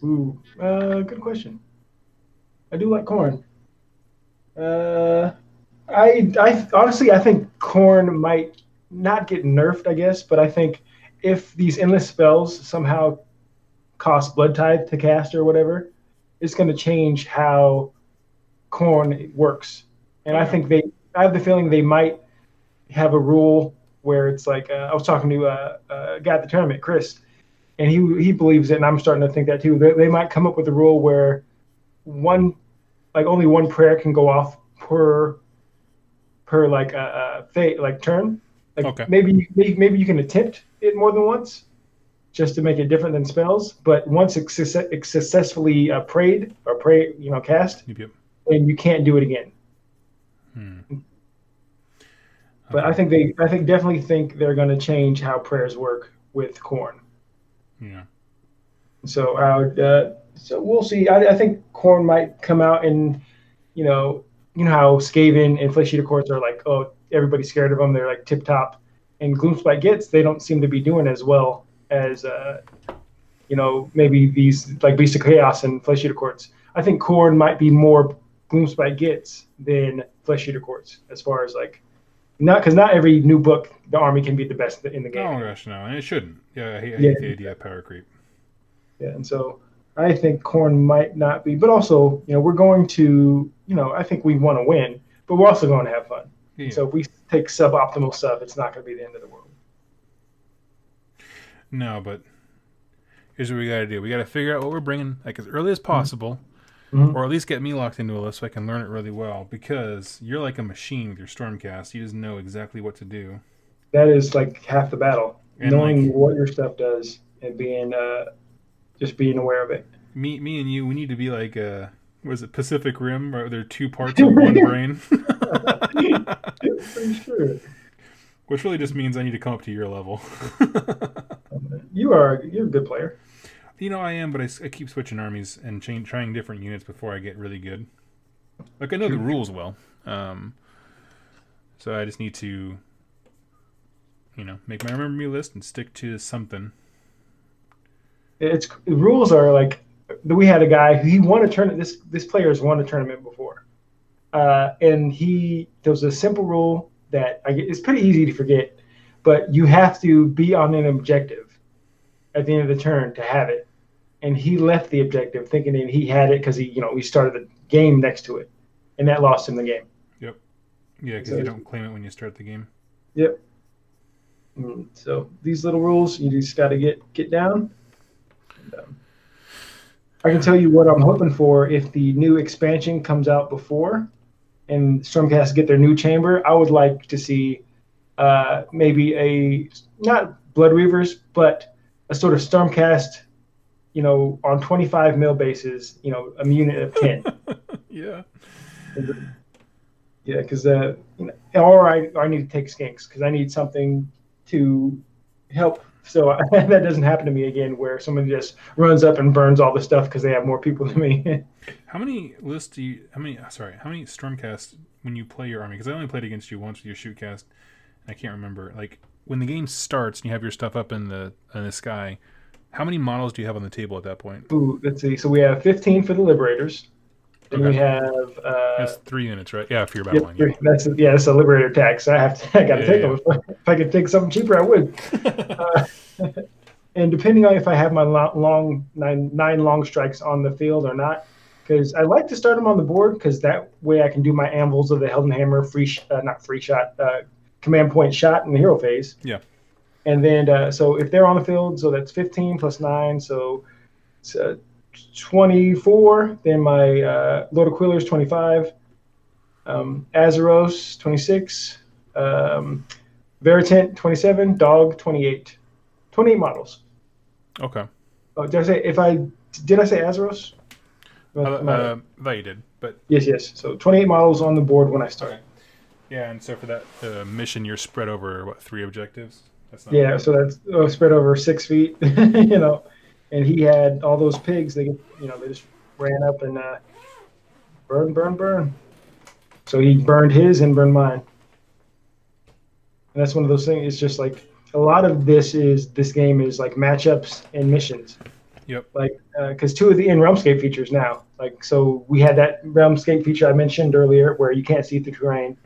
Ooh, good question. I do like Khorne. I honestly, I think Khorne might not get nerfed, I guess, but I think if these endless spells somehow cost Blood Tithe to cast or whatever, it's going to change how Khorne works. And I think I have the feeling they might have a rule where it's like, I was talking to a guy at the tournament, Chris, and he believes it, and I'm starting to think that too. They might come up with a rule where only one prayer can go off per like fate like turn. Like Okay. maybe you can attempt it more than once, just to make it different than spells. But once it's successfully cast, Yep. and you can't do it again. But Okay. I definitely think they're going to change how prayers work with Corn. Yeah. So so we'll see. I think Corn might come out and how Skaven and Flesh Eater Courts are like, oh, everybody's scared of them. They're like tip top. And Gloomspite Gets, they don't seem to be doing as well as maybe these like Beast of Chaos and Flesh Eater Courts. I think Corn might be more Gloomspite Gets than Flesh Eater Courts as far as like not every new book the army can be the best in the game. Oh gosh, no, and it shouldn't. Yeah, I hate the idea of power creep. Yeah, and so I think Corn might not be, but also we're going to I think we want to win, but we're also going to have fun. Yeah. So if we take suboptimal stuff, it's not going to be the end of the world. No, but here's what we got to do. We got to figure out what we're bringing like as early as possible, or at least get me locked into a list so I can learn it really well. Because you're like a machine with your Stormcast. You just know exactly what to do. That is like half the battle, and knowing what your stuff does and being just being aware of it. Me and you, we need to be like was it Pacific Rim? Right, they're two parts of one brain. Pretty sure. Which really just means I need to come up to your level. You're a good player. I am, but I keep switching armies and trying different units before I get really good. Like I know the rules well, so I just need to, make my remember me list and stick to something. The rules are like we had a guy he won a tournament. This player has won a tournament before, and there was a simple rule that it's pretty easy to forget, but you have to be on an objective at the end of the turn to have it. And he left the objective thinking that he had it because he started the game next to it, and that lost him the game. Yep. Yeah, because you don't claim it when you start the game. Yep. So these little rules you just got to get down. And, I can tell you what I'm hoping for if the new expansion comes out before, and Stormcast get their new chamber. I would like to see maybe not Blood Reavers, but a sort of Stormcast. On 25 mil bases, a unit of 10. Yeah. Yeah, because or I need to take skinks because I need something to help so that doesn't happen to me again where someone just runs up and burns all the stuff because they have more people than me. How many Stormcast when you play your army? Because I only played against you once with your Shootcast, and I can't remember. Like when the game starts and you have your stuff up in the sky. How many models do you have on the table at that point? Ooh, let's see. So we have 15 for the Liberators. Then we have that's 3 units, right? Yeah, for your battle line. Yeah. That's a Liberator tax. So I got to take them. If I could take something cheaper, I would. And depending on if I have my nine long strikes on the field or not, because I like to start them on the board because that way I can do my anvils of the Heldenhammer command point shot in the hero phase. Yeah. And then, so if they're on the field, so that's 15 plus 9, so it's 24. Then my Lord of Quillers, 25. Azeros, 26. Veritant, 27. Dog, 28. 28 models. Okay. Oh, did I say Azeros? I thought you did, but yes. So 28 models on the board when I start. Okay. Yeah, and so for that mission, you're spread over 3 objectives. Yeah, so that's spread over 6 feet, and he had all those pigs. They just ran up and burn. So he burned his and burned mine. And that's one of those things. It's just like a lot of this game is like matchups and missions. Yep. Like because 2 of the Realmscape features now. Like so we had that Realmscape feature I mentioned earlier where you can't see through terrain,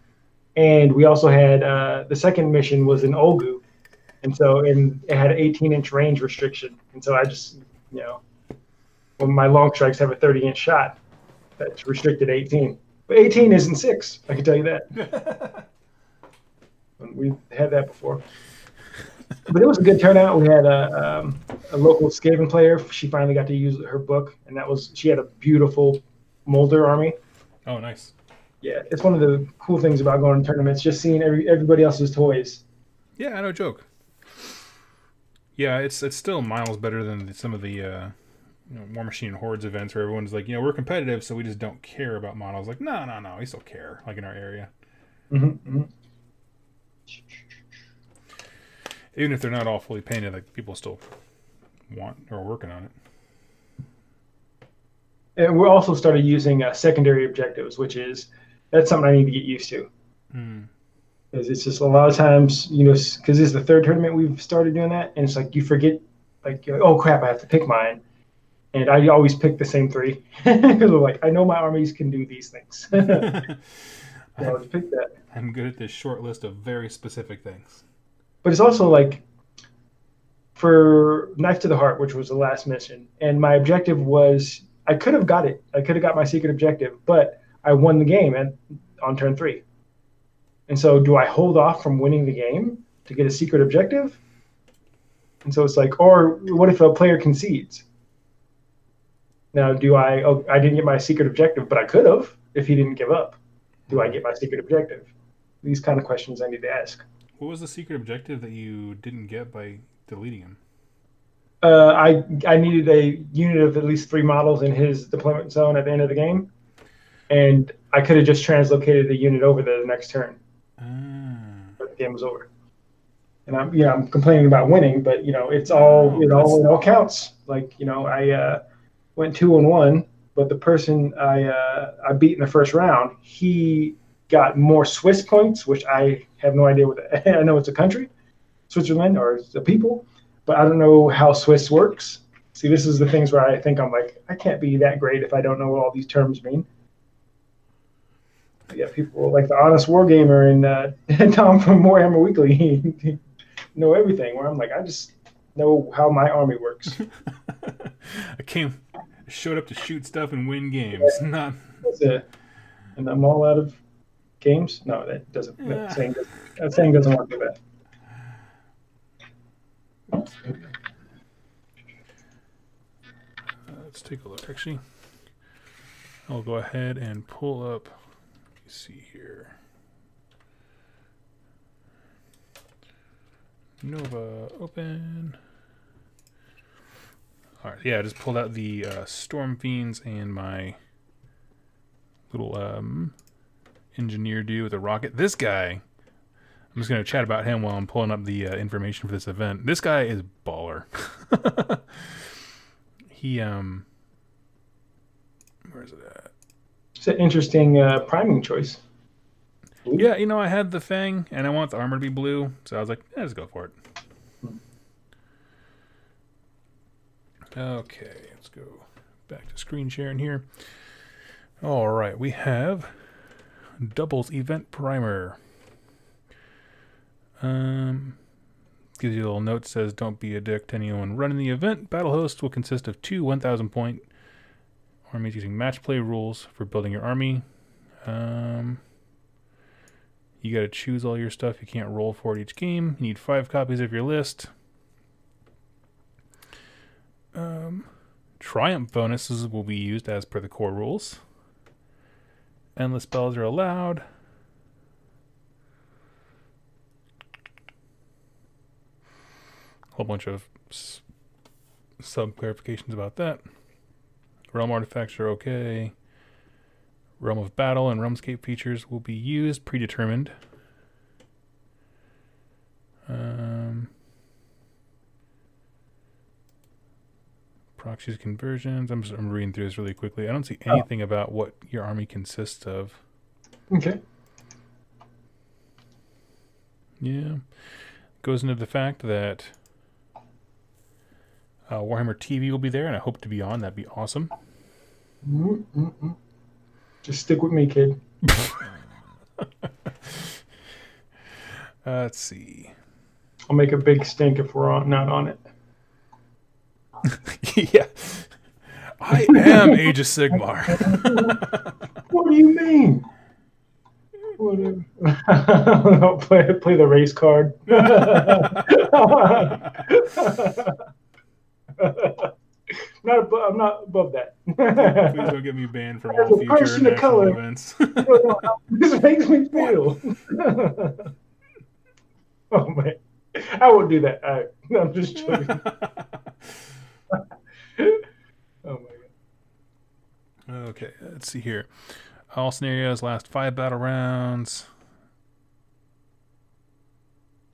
and we also had the second mission was in Olgu. And so it had an 18-inch range restriction. And so I just, when my long strikes have a 30-inch shot, that's restricted 18. But 18 isn't 6, I can tell you that. We've had that before. But it was a good turnout. We had a local Skaven player. She finally got to use her book, and she had a beautiful Molder army. Oh, nice. Yeah, it's one of the cool things about going to tournaments, just seeing everybody else's toys. Yeah, no joke. Yeah, it's still miles better than some of the War Machine and Hordes events where everyone's like, we're competitive, so we just don't care about models. Like, no, we still care. Like in our area, even if they're not all fully painted, like people still want or are working on it. And we also started using secondary objectives, that's something I need to get used to. Because it's just a lot of times, because this is the third tournament we've started doing that, and it's like you forget, like, oh crap, I have to pick mine, and I always pick the same three because I'm like, I know my armies can do these things. So I would pick that. I'm good at this short list of very specific things. But it's also like for Knife to the Heart, which was the last mission, and my objective was I could have got it. I could have got my secret objective, but I won the game on turn 3. And so do I hold off from winning the game to get a secret objective? And so it's like, or what if a player concedes? Now, I didn't get my secret objective, but I could have if he didn't give up. Do I get my secret objective? These kind of questions I need to ask. What was the secret objective that you didn't get by deleting him? I needed a unit of at least 3 models in his deployment zone at the end of the game. And I could have just translocated the unit over the next turn. But the game was over. And I'm complaining about winning, but it all counts. Like I went 2-1, but the person I beat in the first round, he got more Swiss points, which I have no idea what. I know it's a country, Switzerland, or it's a people, but I don't know how Swiss works. See, this is the things where I think I'm like, I can't be that great if I don't know what all these terms mean. Yeah, people like the Honest Wargamer and Tom from Warhammer Weekly know everything. Where I'm like, I just know how my army works. Showed up to shoot stuff and win games. That's it. And I'm all out of games. No, that doesn't. That saying doesn't work like that. Let's take a look. Actually, I'll go ahead and pull up. See here. Nova open. All right, yeah, I just pulled out the Storm Fiends and my little engineer dude with a rocket. This guy, I'm just going to chat about him while I'm pulling up the information for this event. This guy is baller. He, where is it at? It's an interesting priming choice. Blue? Yeah, I had the Fang, and I want the armor to be blue, so I was like, let's go for it. Okay, let's go back to screen sharing here. All right, we have Doubles Event Primer. Gives you a little note, says, don't be a dick to anyone running the event. Battle host will consist of 2 1,000 point armies using match play rules for building your army. You got to choose all your stuff. You can't roll for it each game. You need 5 copies of your list. Triumph bonuses will be used as per the core rules. Endless spells are allowed. A whole bunch of sub-clarifications about that. Realm artifacts are okay. Realm of Battle and Realmscape features will be used, predetermined. Proxies, conversions. I'm reading through this really quickly. I don't see anything about what your army consists of. Okay. Yeah. Goes into the fact that Warhammer TV will be there, and I hope to be on. That'd be awesome. Just stick with me, kid. Let's see. I'll make a big stink if we're not on it. Yeah. I am Age of Sigmar. What do you mean? Whatever. I'll play the race card. I'm not above that. Please don't get me banned from all future person of national color, events. you don't know how this makes me feel. Oh man, I won't do that. I'm just joking. Oh my god. Okay, let's see here. All scenarios last 5 battle rounds.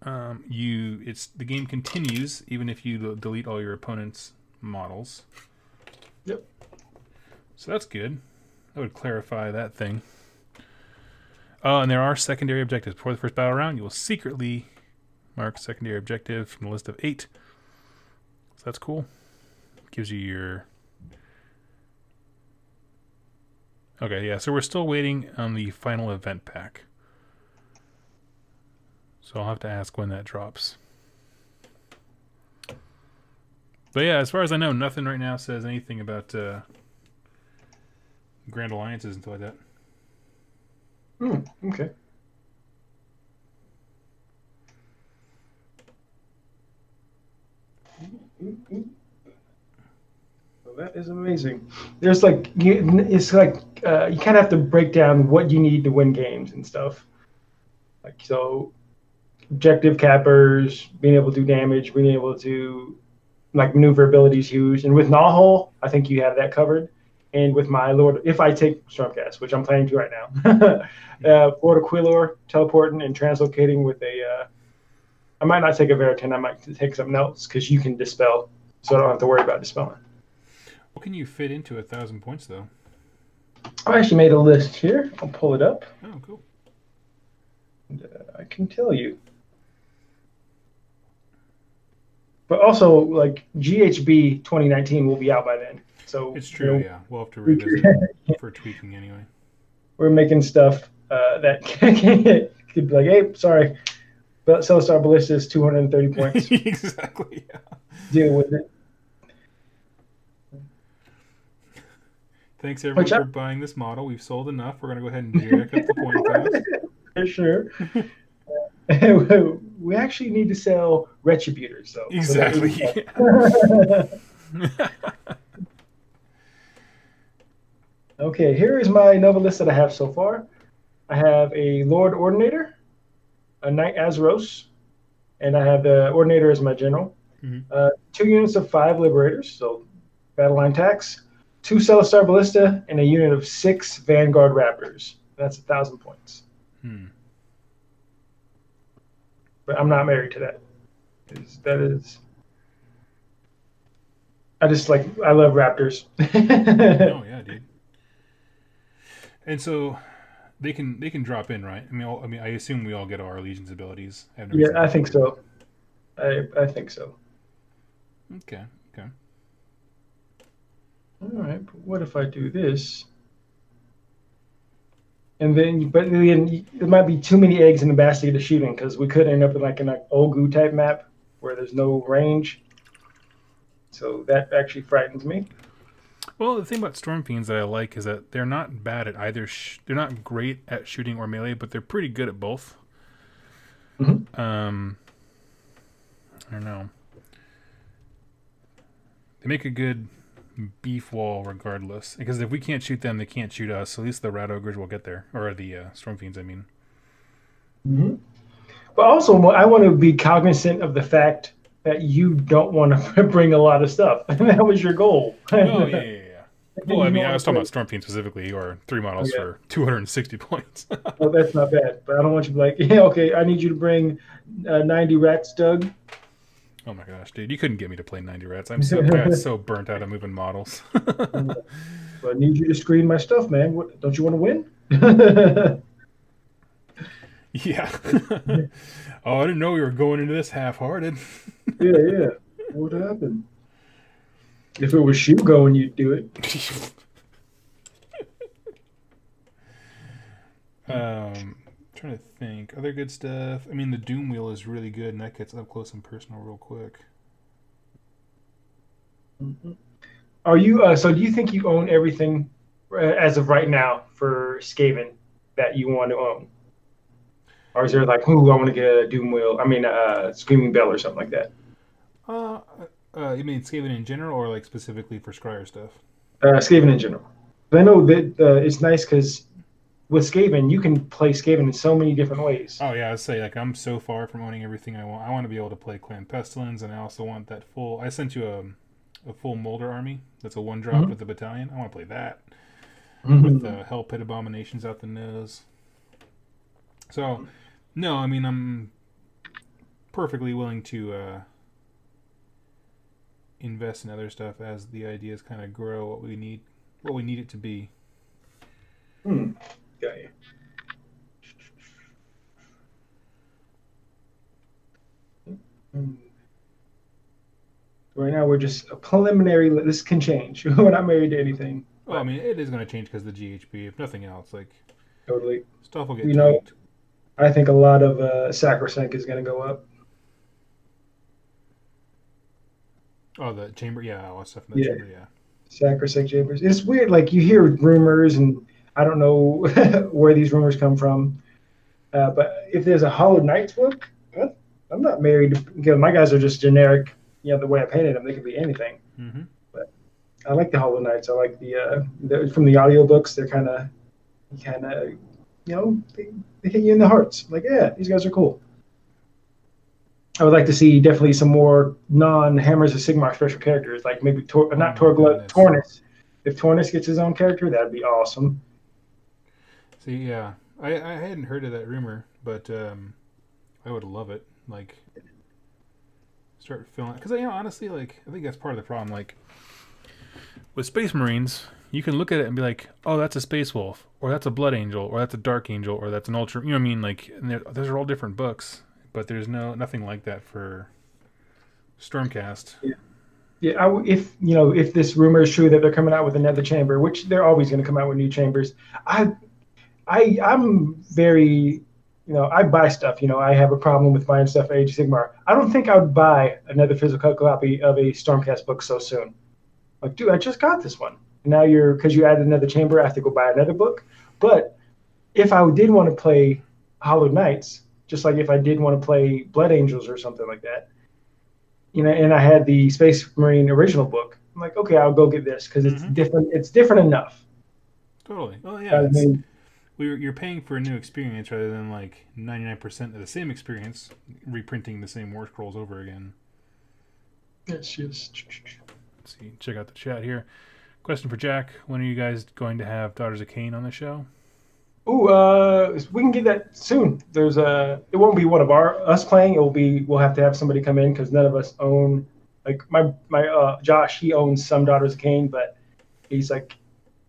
The game continues even if you delete all your opponent's models. Yep. So that's good. That would clarify that thing. Oh, and there are secondary objectives. Before the first battle round, you will secretly mark secondary objective from the list of 8. So that's cool. Gives you your... Okay, yeah, so we're still waiting on the final event pack. So I'll have to ask when that drops. But yeah, as far as I know, nothing right now says anything about Grand Alliances and stuff like that. Okay. Well, that is amazing. There's like it's like you kind of have to break down what you need to win games and stuff. Like so, objective cappers, being able to do damage, being able to like maneuverability is huge. And with Gnawhole, I think you have that covered. And with my Lord, if I take Stormcast, which I'm planning to right now, Lord Aquilor, teleporting and translocating with a, I might not take a Veritan, I might take something else because you can dispel, so I don't have to worry about dispelling. What can you fit into 1,000 points though? I actually made a list here. I'll pull it up. Oh, cool. And, I can tell you. But also, like GHB 2019 will be out by then. So it's true, yeah. We'll have to revisit for tweaking anyway. We're making stuff that could be like, hey, sorry, but Celestar Ballista is 230 points. Exactly, yeah. Deal with it. Thanks everyone for buying this model. We've sold enough. We're going to go ahead and jack up the point cost. For sure. We actually need to sell Retributors, though. Exactly. Okay, here is my Nova list that I have so far. I have a Lord Ordinator, a Knight Azeros, and I have the Ordinator as my general. 2 units of 5 Liberators, so battle line tax, 2 Celestar Ballista, and a unit of 6 Vanguard Raptors. That's 1,000 points. But I'm not married to that. That is... I love Raptors. Oh, yeah, dude. And so they can drop in, right? I mean, I assume we all get our Allegiance abilities. Yeah, I think so. I think so. Okay. All right, but what if I do this? And then, but then there might be too many eggs in the basket to shoot in because we could end up in like an Olgu type map where there's no range. So that actually frightens me. Well, the thing about Storm Fiends that I like is that they're not bad at either. They're not great at shooting or melee, but they're pretty good at both. I don't know. They make a good beef wall regardless, because if we can't shoot them, they can't shoot us. So at least the Rat Ogres will get there, or the Storm Fiends, I mean. But also, I want to be cognizant of the fact that you don't want to bring a lot of stuff, and that was your goal. Oh yeah. Well, I mean, I was talking about Storm Fiends specifically, or 3 models for 260 points. Well, that's not bad, but I don't want you to be like, yeah, okay, I need you to bring 90 rats, Doug. Oh my gosh, dude, you couldn't get me to play 90 rats. I got so burnt out of moving models. But I need you to screen my stuff, man. Don't you want to win? Yeah. Oh, I didn't know we were going into this half-hearted. Yeah. What happened? If it was you going, you'd do it. Trying to think. Other good stuff. I mean, the Doom Wheel is really good, and that gets up close and personal real quick. Are you? So, do you think you own everything as of right now for Skaven that you want to own? Or is there like, ooh, I want to get a Doom Wheel? I mean, Screaming Bell or something like that. Uh, you mean Skaven in general, or like specifically for Skryre stuff? Skaven in general. But I know that it's nice because with Skaven, you can play Skaven in so many different ways. Oh yeah, I'd say like I'm so far from owning everything I want. I want to be able to play Clan Pestilence, and I also want that full. I sent you a full Molder army. That's a one drop Mm-hmm. with the battalion. I want to play that with Mm-hmm. the Hell Pit Abominations out the nose. So, no, I mean I'm perfectly willing to invest in other stuff as the ideas kind of grow. What we need it to be. Hmm. Got you. Mm. Right now, we're just a preliminary. This can change. We're not married to anything, Well, I but mean it is going to change because of the GHB. If nothing else, like totally. stuff will get You know, tweaked. I think a lot of sacrosanct is going to go up. Oh, the chamber, yeah, all that stuff in the Yeah, chamber, yeah. sacrosanct chambers. It's weird. Like you hear rumors, and I don't know where these rumors come from. But if there's a Hollow Knights book, I'm not married to, because my guys are just generic. You know, the way I painted them, they could be anything. Mm-hmm. But I like the Hollow Knights. I like the from the audiobooks. They're kind of, they hit you in the hearts. Like, yeah, these guys are cool. I would like to see definitely some more non-Hammers of Sigmar special characters, like maybe Oh not my Torglut, goodness. Tornus. If Tornus gets his own character, that'd be awesome. See, yeah, I hadn't heard of that rumor, but I would love it. Like, start filling because honestly, like I think that's part of the problem. Like with Space Marines, you can look at it and be like, oh, that's a Space Wolf, or that's a Blood Angel, or that's a Dark Angel, or that's an Ultra. You know what I mean? Like, and those are all different books, but there's nothing like that for Stormcast. Yeah, yeah. If this rumor is true that they're coming out with another chamber, which they're always going to come out with new chambers, I I'm very, I buy stuff. I have a problem with buying stuff at Age of Sigmar. I don't think I would buy another physical copy of a Stormcast book so soon. Like, dude, I just got this one. Now because you added another chamber, I have to go buy another book. But if I did want to play Hollow Knights, just like if I did want to play Blood Angels or something like that, and I had the Space Marine original book, I'm like, okay, I'll go get this because it's Mm-hmm. different. It's different enough. Totally. Oh I yeah, it's mean, you're paying for a new experience rather than like 99% of the same experience, reprinting the same war scrolls over again. it's just. Let's see, check out the chat here. Question for Jack: when are you guys going to have Daughters of Cain on the show? Ooh, we can get that soon. It won't be one of us playing. We'll have to have somebody come in because none of us own. Like my Josh, he owns some Daughters of Cain, but he's like,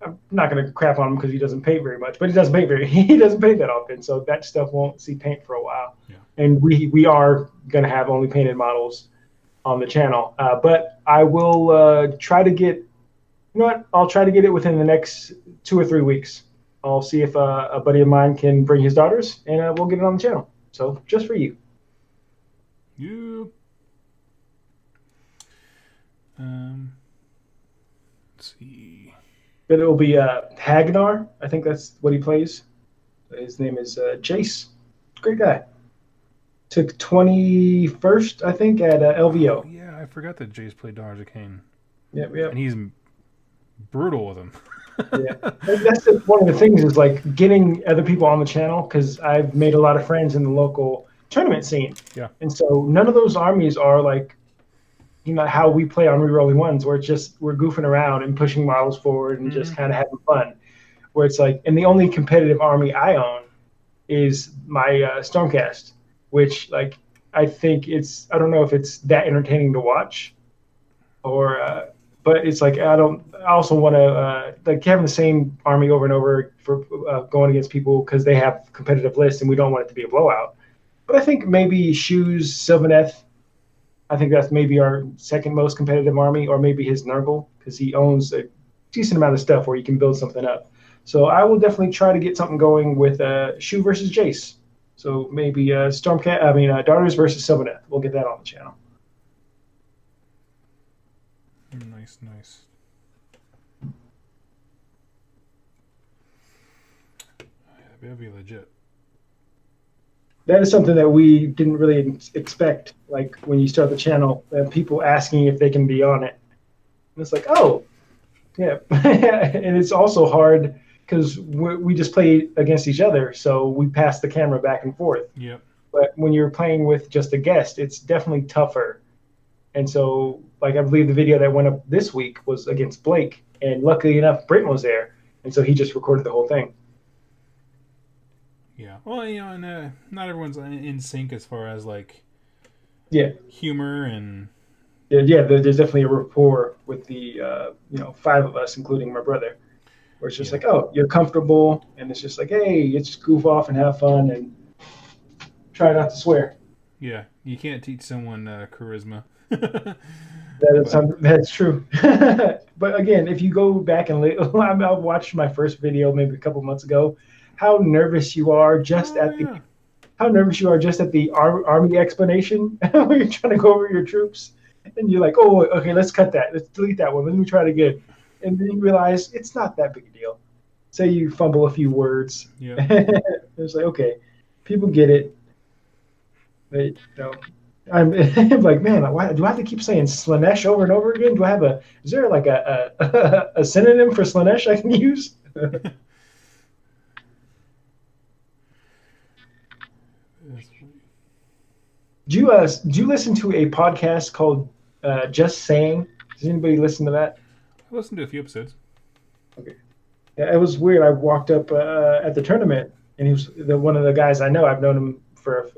I'm not gonna crap on him because he doesn't paint very much. But he doesn't paint he doesn't paint that often, so that stuff won't see paint for a while. Yeah. And we are gonna have only painted models on the channel. But I will try to get. You know what? I'll try to get it within the next 2 or 3 weeks. I'll see if a buddy of mine can bring his daughters, and we'll get it on the channel. So just for you. You. Let's see. But it will be Hagnar. I think that's what he plays. His name is Jace. Great guy. Took 21st, I think, at LVO. Oh, yeah, I forgot that Jace played Daughters of Cain. Yep. And he's brutal with him. Yeah, that's one of the things is like getting other people on the channel because I've made a lot of friends in the local tournament scene. Yeah. And so none of those armies are like, how we play on rerolling ones, where it's just we're goofing around and pushing models forward and just kind of having fun. Where it's like, and the only competitive army I own is my Stormcast, which like I think I don't know if it's that entertaining to watch, or but it's like I also want to like having the same army over and over for going against people because they have competitive lists and we don't want it to be a blowout. But I think maybe Shoes Sylvaneth. I think that's maybe our second most competitive army, or maybe his Nurgle because he owns a decent amount of stuff where you can build something up. So I will definitely try to get something going with Shoe versus Jace. So maybe Daughters versus Sylvaneth. We'll get that on the channel. Nice. That'd be legit. that is something that we didn't really expect. Like when you start the channel, people asking if they can be on it. And it's like, oh, yeah. And it's also hard because we just play against each other. So we pass the camera back and forth. Yep. But when you're playing with just a guest, it's definitely tougher. And so, like, I believe the video that went up this week was against Blake. And luckily enough, Britton was there. And so he just recorded the whole thing. Yeah. Well, you know, and not everyone's in sync as far as like Yeah. humor and Yeah, there's definitely a rapport with the 5 of us, including my brother, where it's just like, oh, you're comfortable, and it's just like, hey, let's goof off and have fun and try not to swear. yeah, you can't teach someone charisma. That's true. But again, if you go back and I watched my first video maybe a couple months ago, how nervous you are just at the army explanation when you're trying to go over your troops. And you're like, oh, okay, let's cut that. Let's delete that one. Let me try it again. And then you realize it's not that big a deal. Say you fumble a few words. Yeah. It's like, okay, people get it. But, I'm like, man, why do I have to keep saying Slanesh over and over again? Is there like a synonym for Slanesh I can use? Do you listen to a podcast called Just Saying? Does anybody listen to that? I listened to a few episodes. Okay. Yeah, it was weird. I walked up at the tournament, and he was one of the guys I know. I've known him for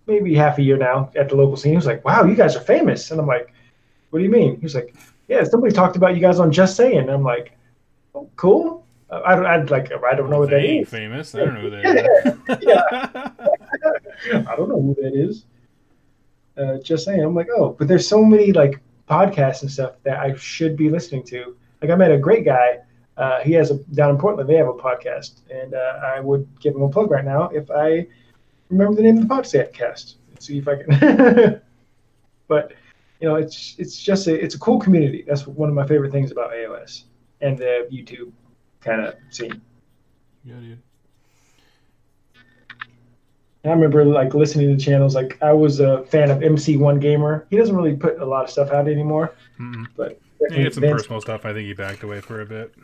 maybe half a year now at the local scene. He was like, "Wow, you guys are famous," and I'm like, "What do you mean?" He was like, "Yeah, somebody talked about you guys on Just Saying." And I'm like, "Oh, cool." I don't know what that is. Famous. I don't know who that is. Yeah. I don't know who that is. Just saying. I'm like, oh, but there's so many like podcasts and stuff that I should be listening to. Like I met a great guy. He has down in Portland. They have a podcast, and I would give him a plug right now if I remember the name of the podcast. Let's see if I can. But it's a cool community. That's one of my favorite things about AOS and the YouTube kind of scene. Yeah, dude. I remember like listening to channels. Like I was a fan of MC1 Gamer. He doesn't really put a lot of stuff out anymore. But he had some personal stuff. I think he backed away for a bit.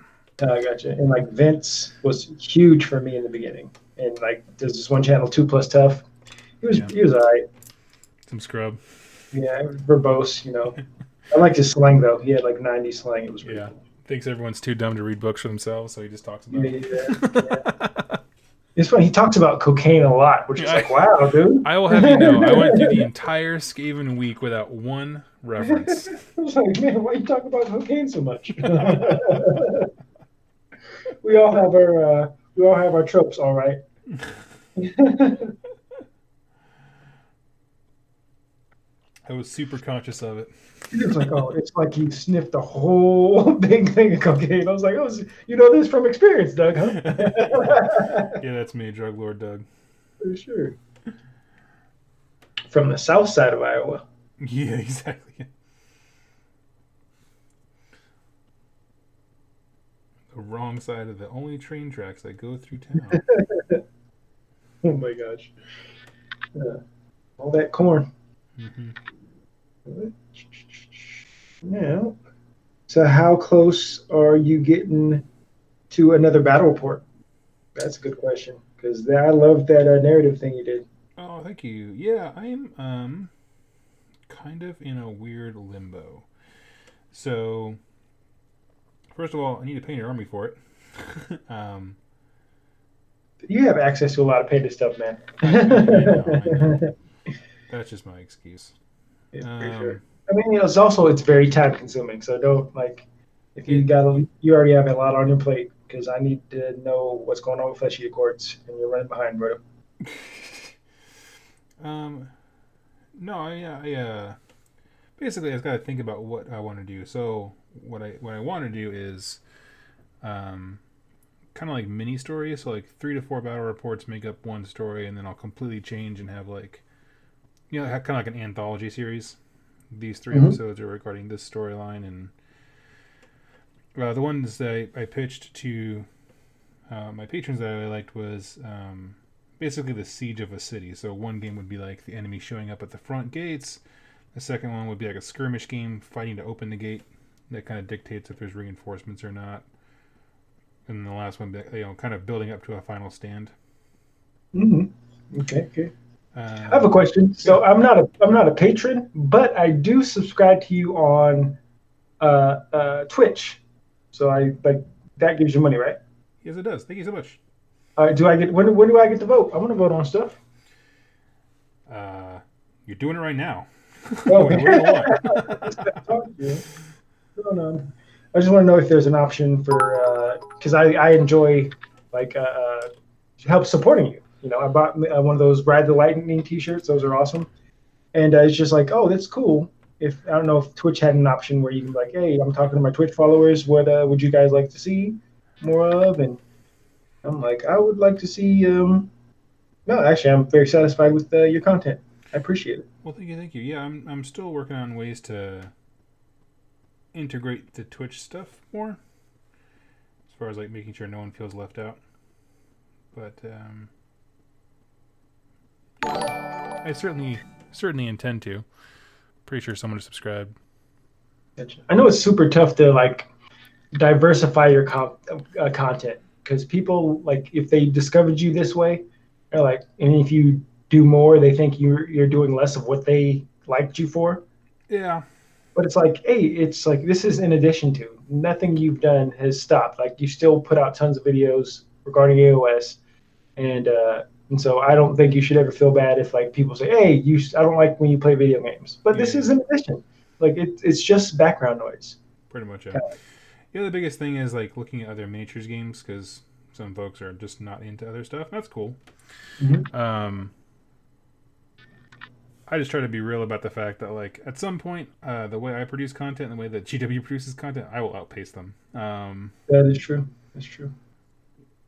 I gotcha. And like Vince was huge for me in the beginning. And like there's this one channel, 2 Plus Tough. He was all right. Some scrub. Yeah, verbose. I liked his slang though. He had like 90s slang. It was really cool. Thinks everyone's too dumb to read books for themselves, so he just talks about it. Yeah. It's funny. He talks about cocaine a lot, which is like, wow, dude. I will have you know, I went through the entire Skaven week without one reference. I was like, man, why are you talking about cocaine so much? We all have our tropes, all right. I was super conscious of it. He was like, oh, it's like he sniffed a whole big thing of cocaine. I was like, oh, you know this from experience, Doug, huh? Yeah, that's me, Dreadlord Doug. For sure. From the south side of Iowa. Yeah, exactly. The wrong side of the only train tracks that go through town. Oh my gosh. All that corn. Now, so how close are you getting to another battle report? That's a good question, because I love that narrative thing you did. Oh, thank you. Yeah, I am kind of in a weird limbo. So, first of all, I need to paint an army for it. You have access to a lot of painted stuff, man. I know. That's just my excuse. Yeah, for sure. I mean, it's very time consuming. So don't if you already have a lot on your plate, because I need to know what's going on with Fleshy Accords, and you're running behind, bro. No, I basically I've got to think about what I want to do. So what I want to do is kind of like mini stories. So like 3 to 4 battle reports make up one story, and then I'll completely change and have kind of like an anthology series. These 3 episodes are regarding this storyline, and the ones that I pitched to my patrons that I liked was basically the siege of a city. So one game would be like the enemy showing up at the front gates. The second one would be like a skirmish game, fighting to open the gate. That kind of dictates if there's reinforcements or not. And the last one, kind of building up to a final stand. Mm-hmm. Okay. I have a question. So I'm not a patron, but I do subscribe to you on Twitch. So that gives you money, right? Yes, it does. Thank you so much. Do I get when do I get to vote? I want to vote on stuff. You're doing it right now. Okay. No. I just want to know if there's an option for because I enjoy help supporting you. You know, I bought one of those Ride the Lightning T-shirts. Those are awesome, and it's just like, oh, that's cool. If I don't know if Twitch had an option where you can be like, hey, I'm talking to my Twitch followers. What would you guys like to see more of? And I'm like, I would like to see. No, actually, I'm very satisfied with your content. I appreciate it. Well, thank you. Yeah, I'm still working on ways to integrate the Twitch stuff more, as far as like making sure no one feels left out. But I certainly intend to. Pretty sure someone subscribed. I know it's super tough to like diversify your content because people like if they discovered you this way, they're like, and if you do more, they think you're doing less of what they liked you for. Yeah. But it's like, hey, it's like this is in addition to nothing you've done has stopped. Like you still put out tons of videos regarding AOS, and so I don't think you should ever feel bad if like people say, hey, I don't like when you play video games. But this is an addition. Like it's just background noise. Pretty much. Yeah. Yeah. The biggest thing is like looking at other miniatures games because some folks are just not into other stuff. That's cool. Mm-hmm. I just try to be real about the fact that, like, at some point, the way I produce content and the way that GW produces content, I will outpace them. That is true. That's true.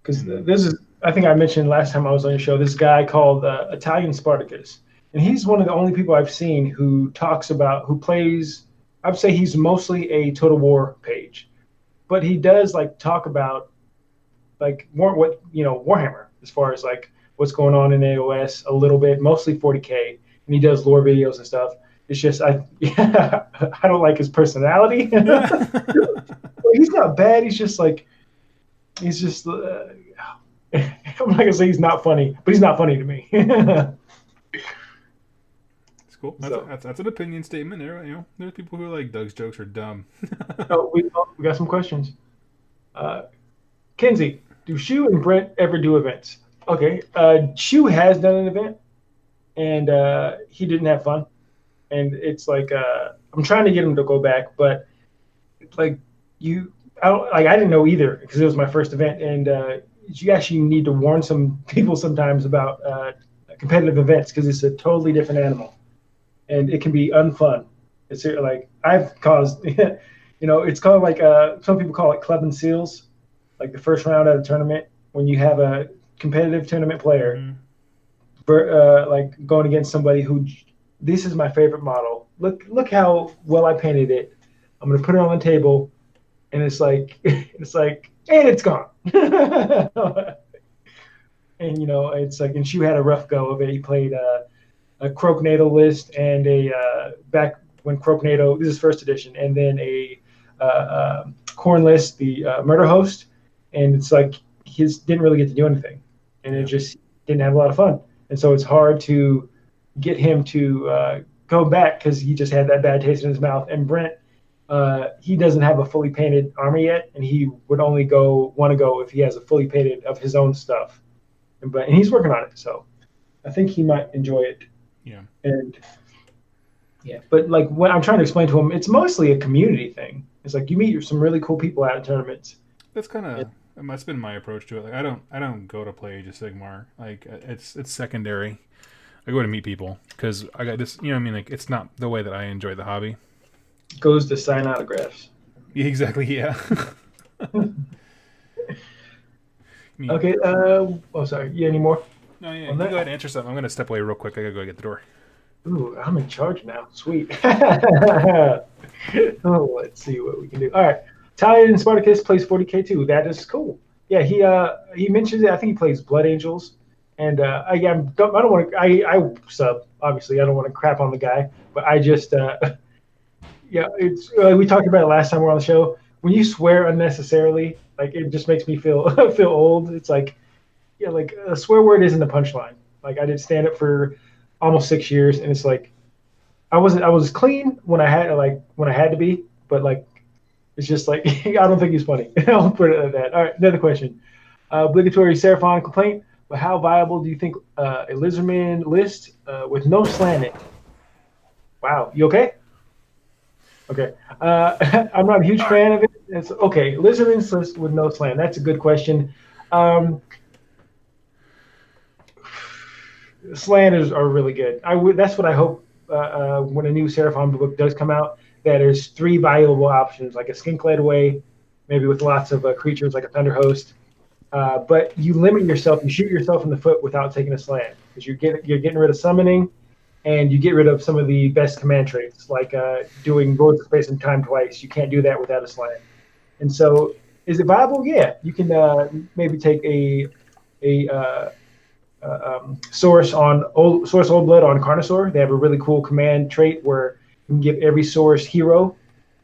Because I think I mentioned last time I was on your show, this guy called Italian Spartacus. And he's one of the only people I've seen who plays, I'd say he's mostly a Total War page. But he does, like, talk about, like, Warhammer, as far as, like, what's going on in AOS a little bit, mostly 40K. And he does lore videos and stuff. It's just I don't like his personality. He's not bad. He's just I'm not gonna say he's not funny, but he's not funny to me. It's cool. That's an opinion statement. There's people who are like Doug's jokes are dumb. we got some questions. Kenzie, do Shu and Brent ever do events? Okay, Shu has done an event. And he didn't have fun, and it's like I'm trying to get him to go back, but like I didn't know either because it was my first event, and you actually need to warn some people sometimes about competitive events because it's a totally different animal, and it can be unfun. It's like I've caused, it's called like some people call it club and seals, like the first round at a tournament when you have a competitive tournament player. Mm-hmm. Like going against somebody who, this is my favorite model. Look how well I painted it. I'm gonna put it on the table, and it's like, and it's gone. And it's like, and Shu had a rough go of it. He played a Croaknado list and back when Croaknado, this is first edition, and then a Corn list, the Murder Host, and it's like didn't really get to do anything, and it just didn't have a lot of fun. And so it's hard to get him to go back because he just had that bad taste in his mouth. And Brent, he doesn't have a fully painted army yet, and he would only want to go if he has a fully painted of his own stuff. And he's working on it, so I think he might enjoy it. Yeah. And but like when I'm trying to explain to him, it's mostly a community thing. It's like you meet some really cool people at tournaments. That's kind of. That's been my approach to it. Like I don't go to play Age of Sigmar. Like it's secondary. I go to meet people because I got this. Like it's not the way that I enjoy the hobby. Goes to sign autographs. Yeah, exactly. Yeah. Okay. Sorry. You any more? No. Yeah. You go ahead and answer something. I'm gonna step away real quick. I gotta go get the door. Ooh, I'm in charge now. Sweet. Let's see what we can do. All right. Italian Spartacus plays 40K too. That is cool. Yeah, he mentioned it. I think he plays Blood Angels, And I don't want to. I sub obviously. I don't want to crap on the guy, but I just yeah. It's we talked about it last time we were on the show. When you swear unnecessarily, like it just makes me feel feel old. It's like yeah, like a swear word isn't a punchline. Like I did stand up for almost 6 years, and it's like I was clean when I had to be, but like it's just like I don't think he's funny. I'll put it at that. All right, another question. Obligatory Seraphon complaint, but how viable do you think a Lizardman list with no slanting? Wow, you okay? Okay. I'm not a huge All right. fan of it. It's okay. Lizardman's list with no slant. That's a good question. Slanters are really good. That's what I hope when a new Seraphon book does come out, that there's 3 viable options, like a Skink-led way, maybe with lots of creatures like a Thunder Host. But you limit yourself, you shoot yourself in the foot without taking a slant, because you're getting rid of summoning, and you get rid of some of the best command traits, like doing Lords of Space and Time twice. You can't do that without a slant. And so, is it viable? Yeah, you can maybe take a Source Old Blood on Carnosaur. They have a really cool command trait where you can give every Source hero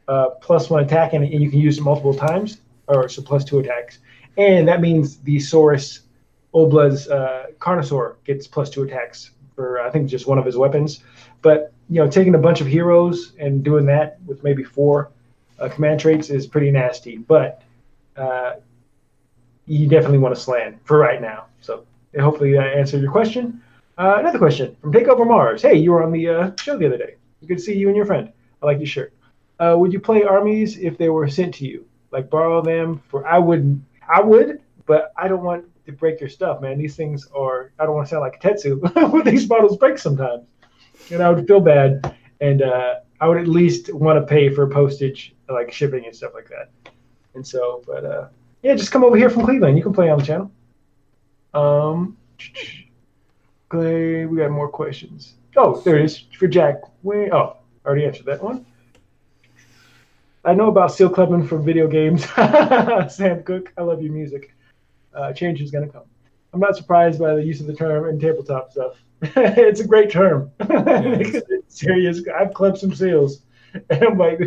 +1 attack, and you can use it multiple times, or so +2 attacks. And that means the Source Old Blood's Carnosaur gets +2 attacks for I think just one of his weapons. But taking a bunch of heroes and doing that with maybe 4 command traits is pretty nasty. But you definitely want to slam for right now. So hopefully that answered your question. Another question from Takeover Mars. Hey, you were on the show the other day. Good to see you and your friend. I like your shirt. Would you play armies if they were sent to you? Like borrow them for? I would, but I don't want to break your stuff, man. These things are. I don't want to sound like a Tetsu, but these bottles break sometimes, and I would feel bad. And I would at least want to pay for postage, like shipping and stuff like that. And so, but yeah, just come over here from Cleveland. You can play on the channel. Clay, we got more questions. Oh, there it is for Jack. I already answered that one. I know about Seal Clubman from video games. Sam Cook, I love your music. Change is going to come. I'm not surprised by the use of the term in tabletop stuff. It's a great term. It's serious. I've clubbed some seals. And I'm like,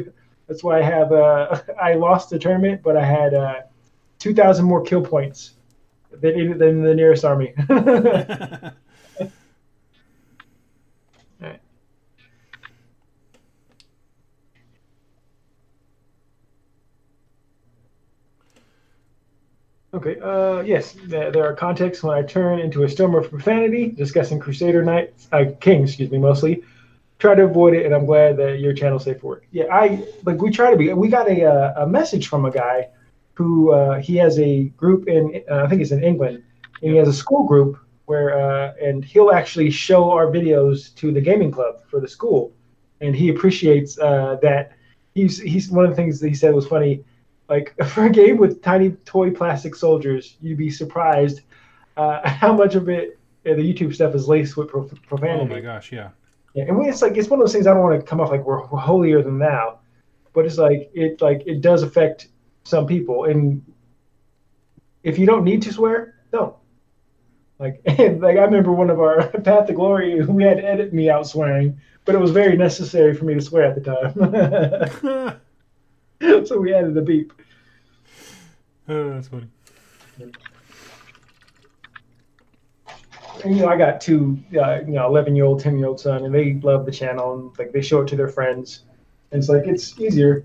that's why I have, I lost the tournament, but I had 2,000 more kill points than the nearest army. Right. Okay. Yes, there are contexts when I turn into a storm of profanity, discussing Crusader Knights, Kings, excuse me, mostly. Try to avoid it, and I'm glad that your channel's safe for it. Yeah, we try to be. We got a message from a guy who he has a group in I think it's in England, and he has a school group where and he'll actually show our videos to the gaming club for the school, and he appreciates that. He's one of the things that he said was funny. Like for a game with tiny toy plastic soldiers, you'd be surprised how much of it the YouTube stuff is laced with profanity. Oh my gosh, yeah. Yeah, and it's one of those things. I don't want to come off like we're holier than thou, but it's like it does affect some people, and if you don't need to swear, don't. Like I remember one of our Path to Glory, we had to edit me out swearing, but it was very necessary for me to swear at the time. So we added a beep. Oh, that's funny. And, I got 2, 11-year-old, 10-year-old son, and they love the channel, and like they show it to their friends. And it's like it's easier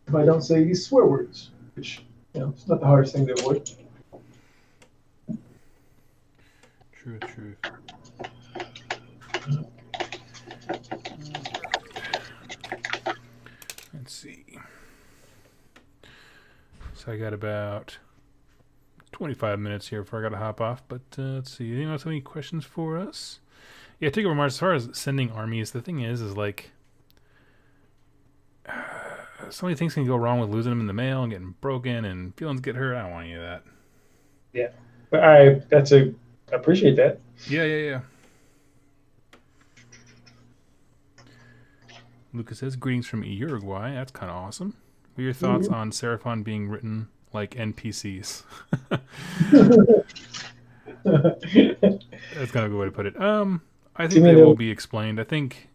if I don't say these swear words, which it's not the hardest thing to avoid. True. Let's see. So I got about 25 minutes here before I got to hop off, but let's see. Anyone else have any questions for us? Yeah, take over, Mars. As far as sending armies, the thing is like so many things can go wrong with losing them in the mail and getting broken and feelings get hurt. I don't want any of that. Yeah, but I appreciate that. Yeah. Lucas says, greetings from Uruguay. That's kind of awesome. What are your thoughts on Seraphon being written like NPCs? That's kind of a good way to put it. I Do you think mean they will be explained. I think,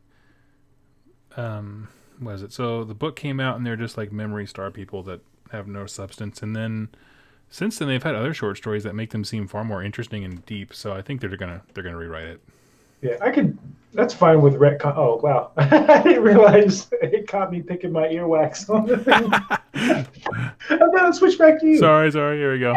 what is it? So the book came out, and they're just like memory star people that have no substance. And then since then, they've had other short stories that make them seem far more interesting and deep. So I think they're gonna rewrite it. Yeah, I could. That's fine with retcon. Oh wow, I didn't realize it caught me picking my earwax on the thing. I'm gonna switch back to you. Sorry. Here we go.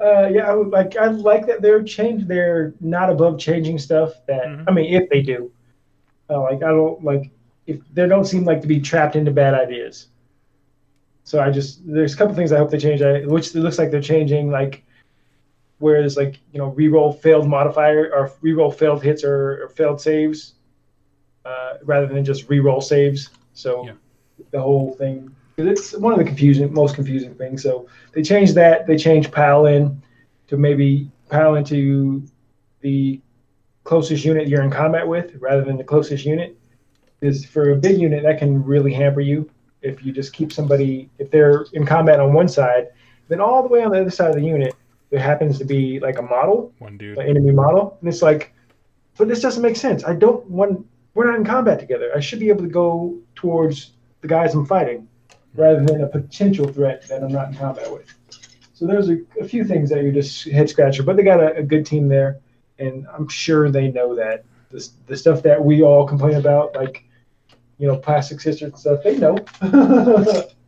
Yeah, I would like. I like that they're changed. They're not above changing stuff. That Mm-hmm. I mean, if they do, like I don't like if they don't seem like to be trapped into bad ideas. So there's a couple things I hope they change. Which it looks like they're changing. Like whereas like reroll failed modifier or reroll failed hits or failed saves, rather than just reroll saves. So Yeah. the whole thing. It's one of the most confusing things. So they changed that. They changed pile in to maybe pile into the closest unit you're in combat with rather than the closest unit. Because for a big unit, that can really hamper you if you just keep somebody, if they're in combat on one side, then all the way on the other side of the unit, there happens to be like a model, One dude. an enemy model. And it's like, but this doesn't make sense. We're not in combat together. I should be able to go towards the guys I'm fighting rather than a potential threat that I'm not in combat with. So there's a few things that you're just head scratcher, but they got a good team there, and I'm sure they know that the stuff that we all complain about, like plastic sisters and stuff, they know.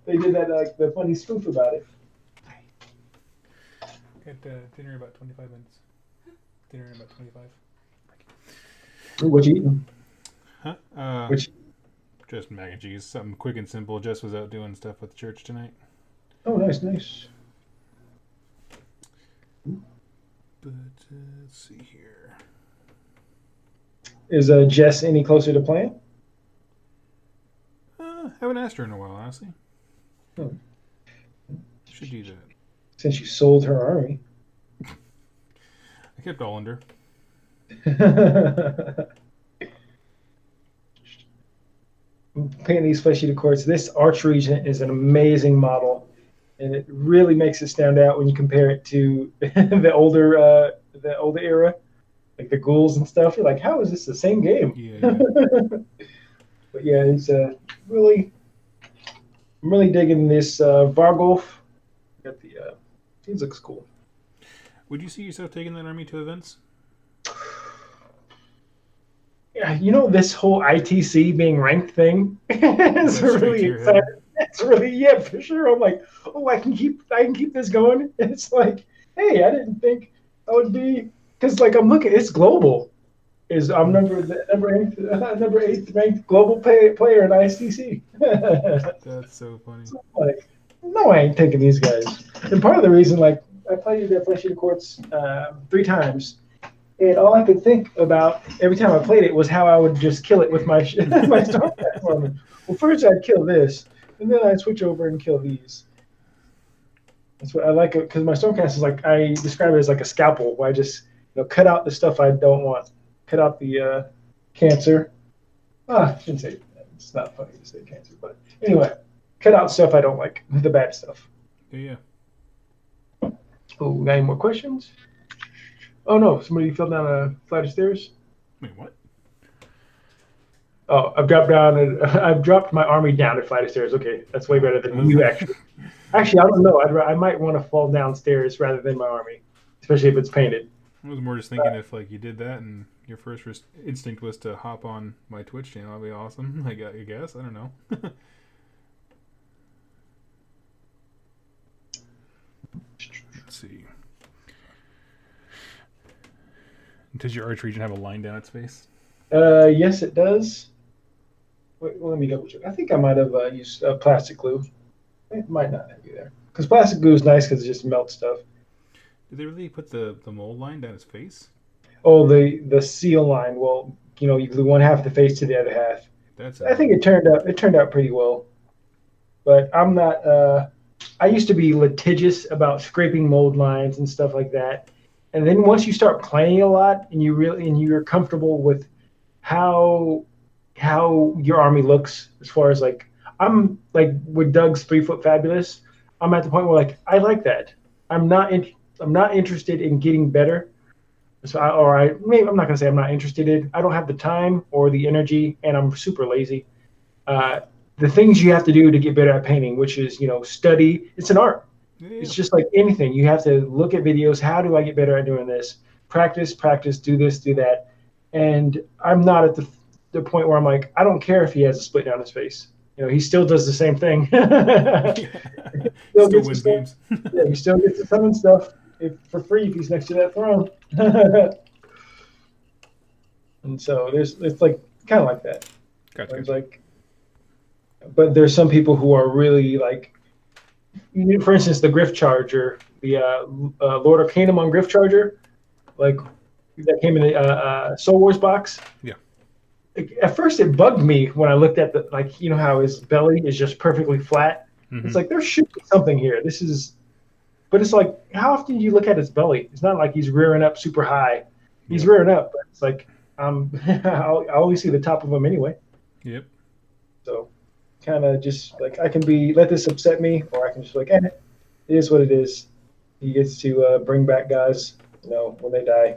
They did that like the funny spoof about it. Got dinner in about 25 minutes. Dinner in about 25. What you eating? Huh? Which? Just mac and cheese. Something quick and simple. Jess was out doing stuff with the church tonight. Oh, nice. But let's see here. Is Jess any closer to playing? Haven't asked her in a while, honestly. Oh. Should do that. Since you sold her army. I kept all under. Painting these flesh eater courts. This Arch Regent is an amazing model, and it really makes it stand out when you compare it to the older era, like the ghouls and stuff. You're like, how is this the same game? Yeah. But yeah, it's I'm really digging this Vargolf. Got the he looks cool. Would you see yourself taking that army to events? Yeah, this whole ITC being ranked thing is really exciting. It's really for sure. I'm like, oh, I can keep this going. It's like, hey, I didn't think I would be because like I'm looking, it's global. I'm number 8th ranked global player in ITC. That's so funny. So I'm like, no, I ain't taking these guys. And part of the reason, like, I played the Flesh Eater Courts 3 times. And all I could think about every time I played it was how I would just kill it with my my storm platform. Well, first I'd kill this, and then I'd switch over and kill these. That's what I like it because my Stormcast is like I describe it as like a scalpel, where I just cut out the stuff I don't want, cut out the cancer. I shouldn't say that. It's not funny to say cancer, but anyway, cut out stuff I don't like, the bad stuff. Yeah. Oh, got any more questions? Oh no! Somebody fell down a flight of stairs. Wait, what? Oh, I've dropped my army down a flight of stairs. Okay, that's way better than you actually. Actually, I don't know. I might want to fall downstairs rather than my army, especially if it's painted. I was more just thinking if like you did that and your first instinct was to hop on my Twitch channel, that'd be awesome. I guess. I don't know. Let's see. Does your Arch Regent have a line down its face? Yes, it does. Wait, well, let me double check. I think I might have used plastic glue. It might not have you there because plastic glue is nice because it just melts stuff. Did they really put the mold line down its face? Oh, the seal line. Well, you glue one half of the face to the other half. I think it turned out pretty well. But I'm not. I used to be litigious about scraping mold lines and stuff like that. And then once you start playing a lot and you're comfortable with how your army looks, as far as like I'm like with Doug's 3 foot fabulous, I'm at the point where like I like that. I'm not interested in getting better. So maybe I'm not gonna say I'm not interested in. I don't have the time or the energy, and I'm super lazy. The things you have to do to get better at painting, which is study. It's an art. Yeah. It's just like anything. You have to look at videos. How do I get better at doing this? Practice, practice. Do this, do that. And I'm not at the point where I'm like, I don't care if he has a split down his face. He still does the same thing. Still wins games. Yeah, he still gets to summon stuff for free if he's next to that throne. And so it's like kind of like that. Gotcha. It's like, but there's some people who are really like, for instance, the Griff Charger, the Lord Arcanum on Griff Charger, like that came in the Soul Wars box. Yeah. At first, it bugged me when I looked at how his belly is just perfectly flat. Mm-hmm. It's like there should be something here. But it's like, how often do you look at his belly? It's not like he's rearing up super high. He's rearing up, but it's like I always see the top of him anyway. Yep. So kind of just like I can let this upset me, or I can just it is what it is. He gets to bring back guys, when they die.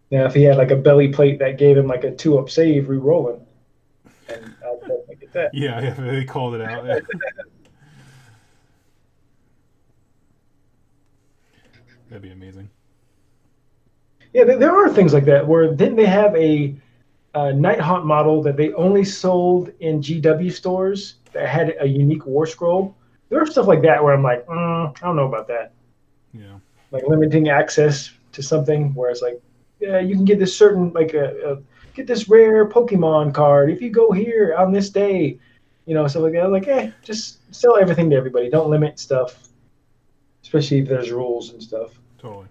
Now, if he had like a belly plate that gave him like a 2-up save re-rolling, and I'd definitely get that. Yeah, they called it out. Yeah. That'd be amazing. Yeah, there are things like that. Where didn't they have a Nighthaunt model that they only sold in GW stores that had a unique war scroll? There are stuff like that where I'm like, I don't know about that. Yeah. Like limiting access to something where it's like, yeah, you can get this certain get this rare Pokemon card if you go here on this day, stuff like that. Like, just sell everything to everybody. Don't limit stuff, especially if there's rules and stuff. Totally.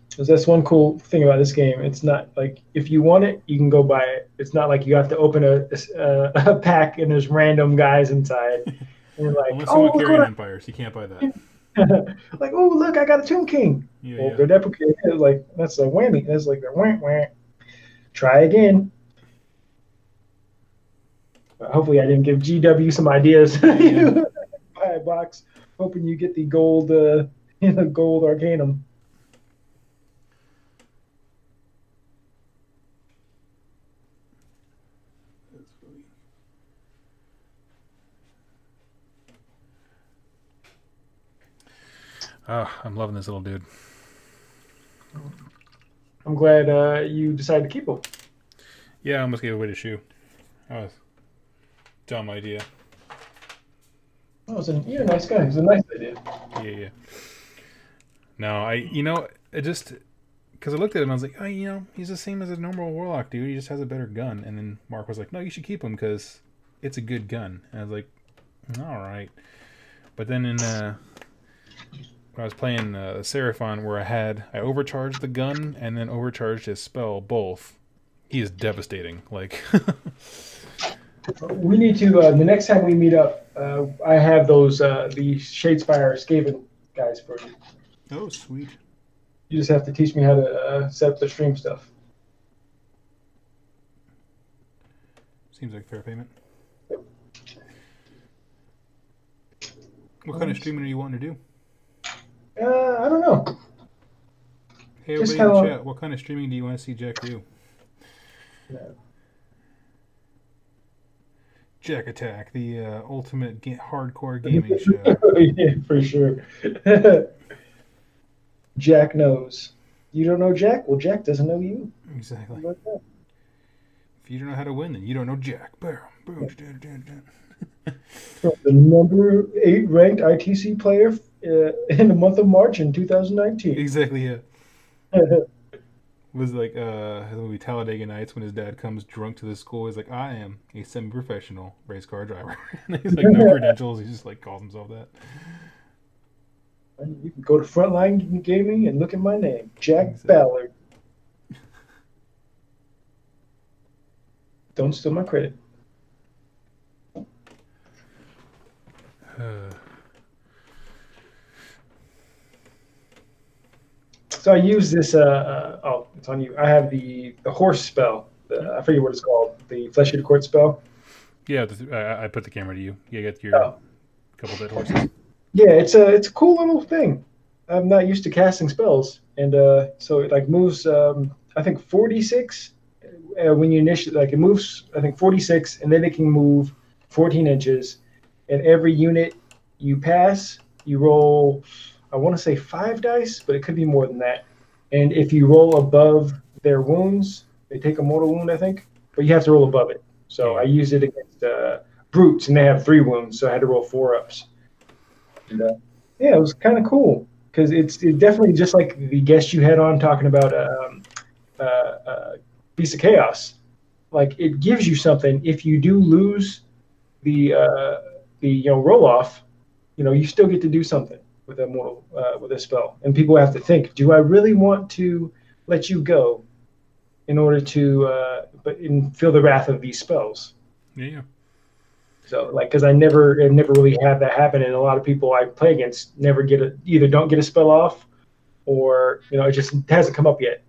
Because that's one cool thing about this game. It's not like if you want it, you can go buy it. It's not like you have to open a pack and there's random guys inside. And you're like, unless you want carrying empires, you can't buy that. Like, oh, look, I got a Tomb King. Yeah, well, they're deprecated. Like, that's a whammy. That's like, wah. Try again. Hopefully, I didn't give GW some ideas. Yeah. Buy a box, hoping you get the gold, gold Arcanum. I'm loving this little dude. I'm glad you decided to keep him. Yeah, I almost gave away the shoe. That was a dumb idea. Oh, you're a nice guy. It was a nice idea. Yeah. No, it just because I looked at him, I was like, he's the same as a normal warlock dude. He just has a better gun. And then Mark was like, no, you should keep him because it's a good gun. And I was like, all right. But then when I was playing Seraphon, where I overcharged the gun and then overcharged his spell both, he is devastating. Like, we need to the next time we meet up. I have those the Shadespire Skaven guys for you. Oh, sweet! You just have to teach me how to set up the stream stuff. Seems like fair payment. What kind of streaming are you wanting to do? I don't know. Hey, everybody in the chat, what kind of streaming do you want to see Jack do? No. Jack Attack, the ultimate hardcore gaming show. Yeah, for sure. Jack knows. You don't know Jack? Well, Jack doesn't know you. Exactly. If you don't know how to win, then you don't know Jack. Boom. The number 8 ranked ITC player in the month of March in 2019. Exactly, yeah. It was like the movie Talladega Nights when his dad comes drunk to the school. He's like, I am a semi-professional race car driver. And he's like, no credentials. He just like calls himself that. You can go to Frontline Gaming and look at my name, Jack Ballard. Don't steal my credit. So I use this. Oh, it's on you. I have the horse spell. I forget what it's called. The Flesh-Eater Court spell. Yeah, I put the camera to you. You got your Oh, couple dead horses. yeah, it's a cool little thing. I'm not used to casting spells, and so it like moves. I think 46 when you initially like it moves. I think 46, and then it can move 14 inches. And every unit you pass, you roll. I want to say 5 dice, but it could be more than that. And if you roll above their wounds, they take a mortal wound, I think, but you have to roll above it. Yeah, So I yeah. used it against brutes, and they have 3 wounds, so I had to roll 4 ups. And yeah, it was kind of cool because it's definitely just like the guest you had on talking about piece of chaos. Like it gives you something if you do lose the roll off. You still get to do something with a mortal with a spell, and people have to think: do I really want to let you go in order to feel the wrath of these spells? Yeah, yeah. So like, because I never really had that happen, and a lot of people I play against never either don't get a spell off, or it just hasn't come up yet.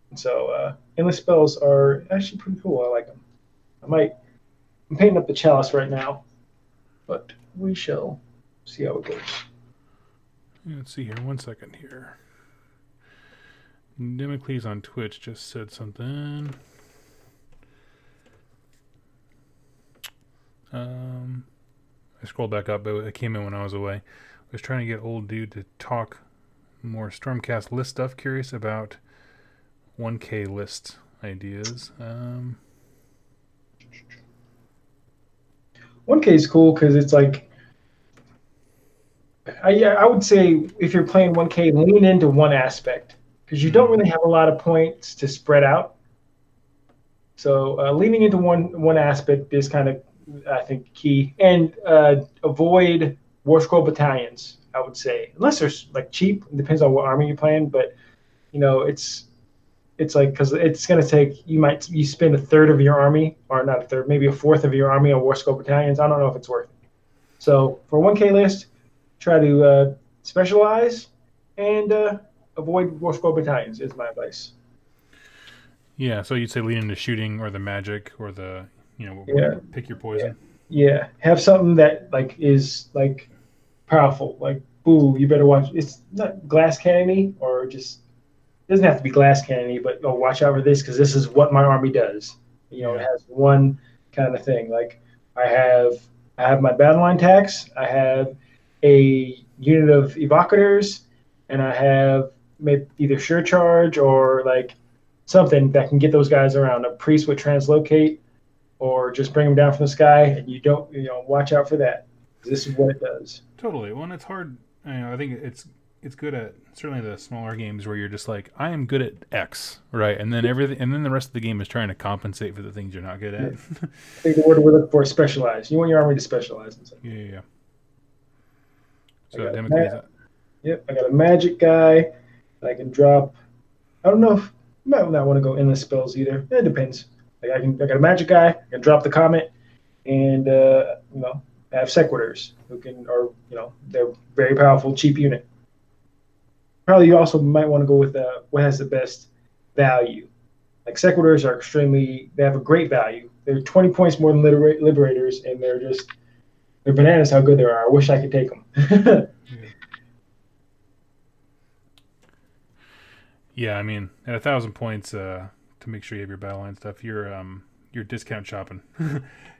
And so endless spells are actually pretty cool. I like them. I'm painting up the chalice right now, but we shall see how it goes. Let's see here. 1 second here. Democles on Twitch just said something. I scrolled back up, but it came in when I was away. I was trying to get old dude to talk more Stormcast list stuff. Curious about 1K list ideas. 1K is cool because it's like I would say if you're playing 1K, lean into one aspect because you don't really have a lot of points to spread out. So leaning into one aspect is kind of, I think, key, and avoid War Scroll battalions. I would say, unless they're like cheap, it depends on what army you're playing. But it's like because it's going to take you spend a third of your army, or not a third, maybe a fourth of your army on War Scroll battalions. I don't know if it's worth it. So for 1K list, try to specialize and avoid War Scroll battalions is my advice. Yeah, so you'd say lean into shooting or the magic or the Yeah. pick your poison. Yeah, have something that like is like powerful. Like, boo, you better watch. It's not glass cannony or just it doesn't have to be glass cannony, but watch out for this because this is what my army does. It has one kind of thing. Like I have my battle line tax. I have a unit of evocators, and I have maybe either sure charge or like something that can get those guys around. A priest would translocate or just bring them down from the sky, and you don't, watch out for that. This is what it does. Totally. Well, and it's hard. I think it's good at certainly the smaller games where you're just like, I am good at X, right? And then everything, and then the rest of the game is trying to compensate for the things you're not good at. I think the word we're looking for is specialize. You want your army to specialize in something. Yeah. I So got Yep, I got a magic guy. I can drop. I don't know if you might not want to go endless spells either. It depends. Like I got a magic guy. I can drop the comet, and I have sequitors who they're very powerful, cheap unit. Probably you also might want to go with what has the best value. Like sequitors are they have a great value. They're 20 points more than liberators, and they're bananas how good they are. I wish I could take them. Yeah, I mean, at 1,000 points, to make sure you have your battle line stuff, you're discount shopping.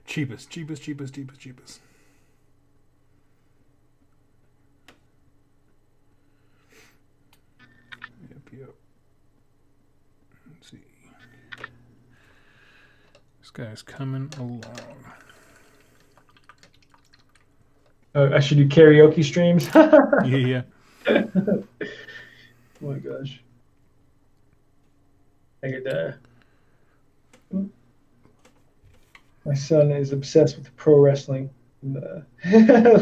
cheapest. Yep. Let's see. This guy's coming along. I should do karaoke streams. Yeah. Oh my gosh. I could, my son is obsessed with pro wrestling. And, a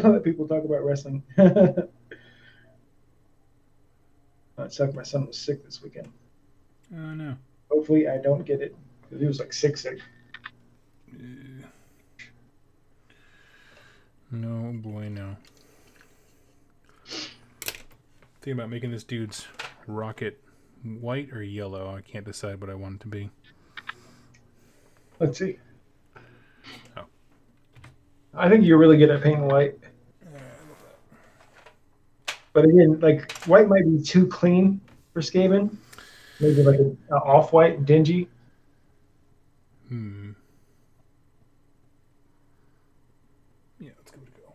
lot of people talk about wrestling. It sucked. My son was sick this weekend. Oh, no. Hopefully I don't get it. Because he was like sick. No, boy, no. Thinking about making this dude's rocket white or yellow. I can't decide what I want it to be. Let's see. Oh. I think you're really good at painting white. But again, like white might be too clean for Skaven. Maybe like an off-white, dingy. Hmm. Yeah, let's give it a go.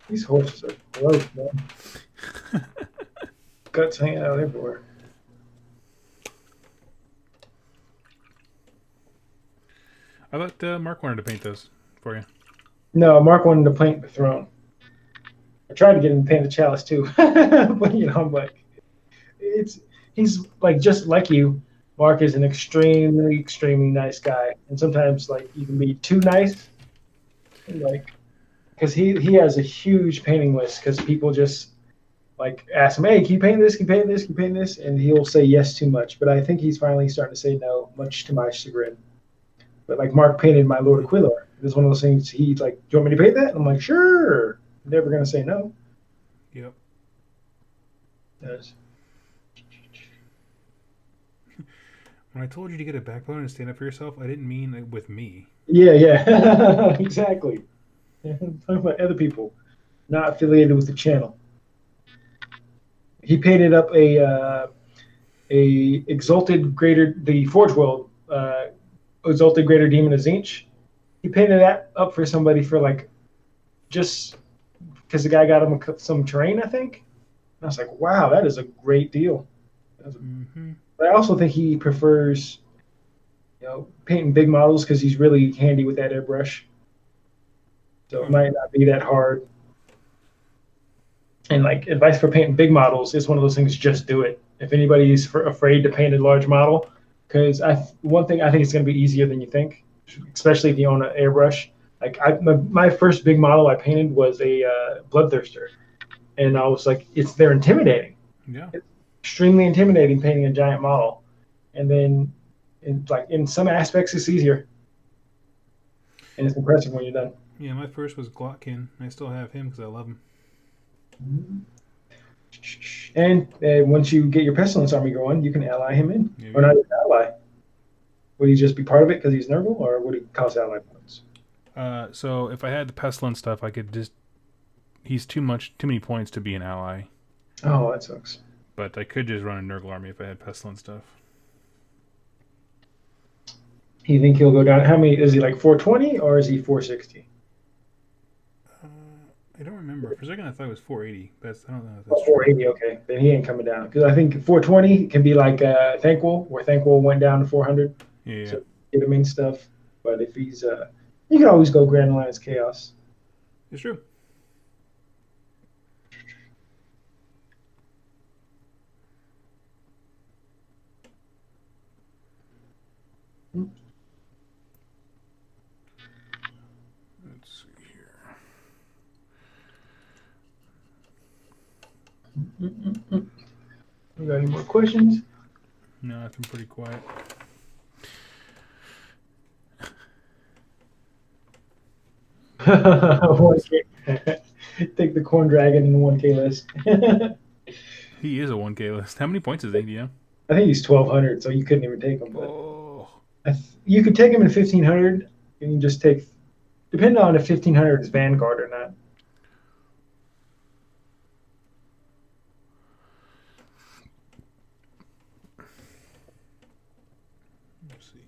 These horses are gross, man. Guts hanging out everywhere. I thought Mark wanted to paint those for you. No, Mark wanted to paint the throne. I tried to get him to paint the chalice too, but I'm like, he's like just like you. Mark is an extremely, extremely nice guy, and sometimes like you can be too nice, like because he has a huge painting list because people just like ask him, hey, can you paint this? Can you paint this? Can you paint this? And he'll say yes too much. But I think he's finally starting to say no, much to my chagrin. But like Mark painted my Lord Aquilor. It's one of those things. He's like, "Do you want me to paint that?" And I'm like, "Sure." Never gonna say no. Yep. Yes. When I told you to get a backbone and stand up for yourself, I didn't mean it with me. Yeah. Exactly. I'm talking about other people, not affiliated with the channel. He painted up a exalted greater the Forge World exalted greater demon of Zinch. He painted that up for somebody for like just because the guy got him some terrain, I think. And I was like, wow, that is a great deal. But I also think he prefers, painting big models because he's really handy with that airbrush. So it might not be that hard. And like advice for painting big models is one of those things: just do it. If anybody's afraid to paint a large model, because one thing I think it's going to be easier than you think, especially if you own an airbrush. Like my first big model I painted was a Bloodthirster, and I was like, they're intimidating. Yeah. It's extremely intimidating painting a giant model, and then in some aspects it's easier, and it's impressive when you're done. Yeah, my first was Glotkin. I still have him because I love him. And once you get your Pestilence army going, you can ally him in. Yeah, or not even ally. Would he just be part of it because he's Nurgle, or would he cost ally points? So if I had the Pestilence stuff, I could just... He's too many points to be an ally. Oh, that sucks. But I could just run a Nurgle army if I had Pestilence stuff. You think he'll go down? How many? Is he like 420 or is he 460? I don't remember. For a second, I thought it was 480. I don't know if that's 480, okay. Then he ain't coming down. Because I think 420 can be like Thanquol, where Thanquol went down to 400. Yeah. So get him in stuff. But if he's... you can always go Grand Alliance Chaos. It's true. Let's see here. We got any more questions? No, it's been pretty quiet. Take the Corn Dragon in the 1K list. He is a 1K list. How many points is he, do you know? I think he's 1,200, so you couldn't even take him. But Oh. you could take him in 1,500. You can just take, depending on if 1,500 is Vanguard or not. Let's see.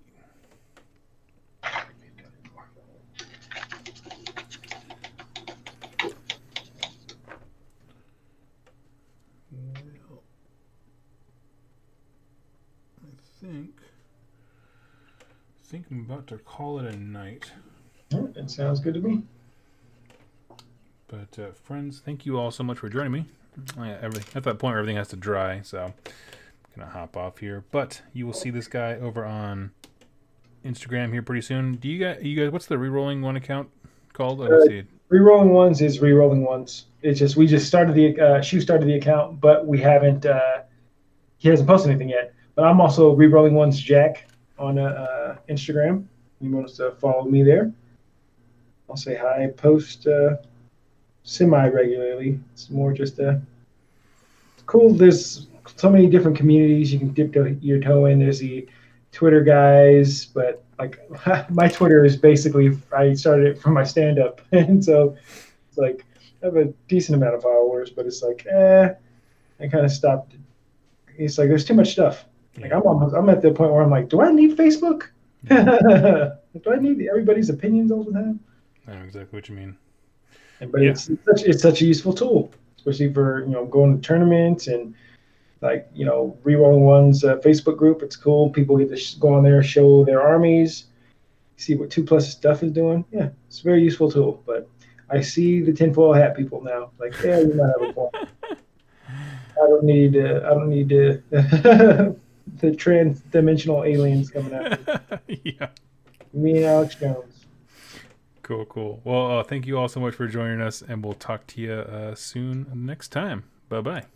Well, I think I'm about to call it a night. It sounds good to me. But friends, thank you all so much for joining me. At that point, everything has to dry, so I'm gonna hop off here. But you will see this guy over on Instagram here pretty soon. Do you guys? What's the rerolling one account called? I don't see it. Rerolling ones is rerolling ones. It's just we just started the Shu started the account, but we haven't. He hasn't posted anything yet. But I'm also rerolling ones Jack on Instagram. You want to follow me there? I'll say hi. I post semi-regularly. It's more just cool. There's so many different communities you can dip your toe in. There's the Twitter guys, but like my Twitter is basically I started it from my stand up, and so it's like I have a decent amount of followers, but it's like I kind of stopped. It's like there's too much stuff. Like Yeah. I'm at the point where I'm like, do I need Facebook? Do I need everybody's opinions all the time? I know exactly what you mean. But Yeah. it's such a useful tool, especially for going to tournaments and like re-rolling one's Facebook group. It's cool. People get to go on there, show their armies, see what 2+ stuff is doing. Yeah, it's a very useful tool. But I see the tinfoil hat people now. Like, yeah, you might have a point. I don't need the trans-dimensional aliens coming after Yeah. me and Alex Jones. Cool. Well, thank you all so much for joining us, and we'll talk to you soon next time. Bye-bye.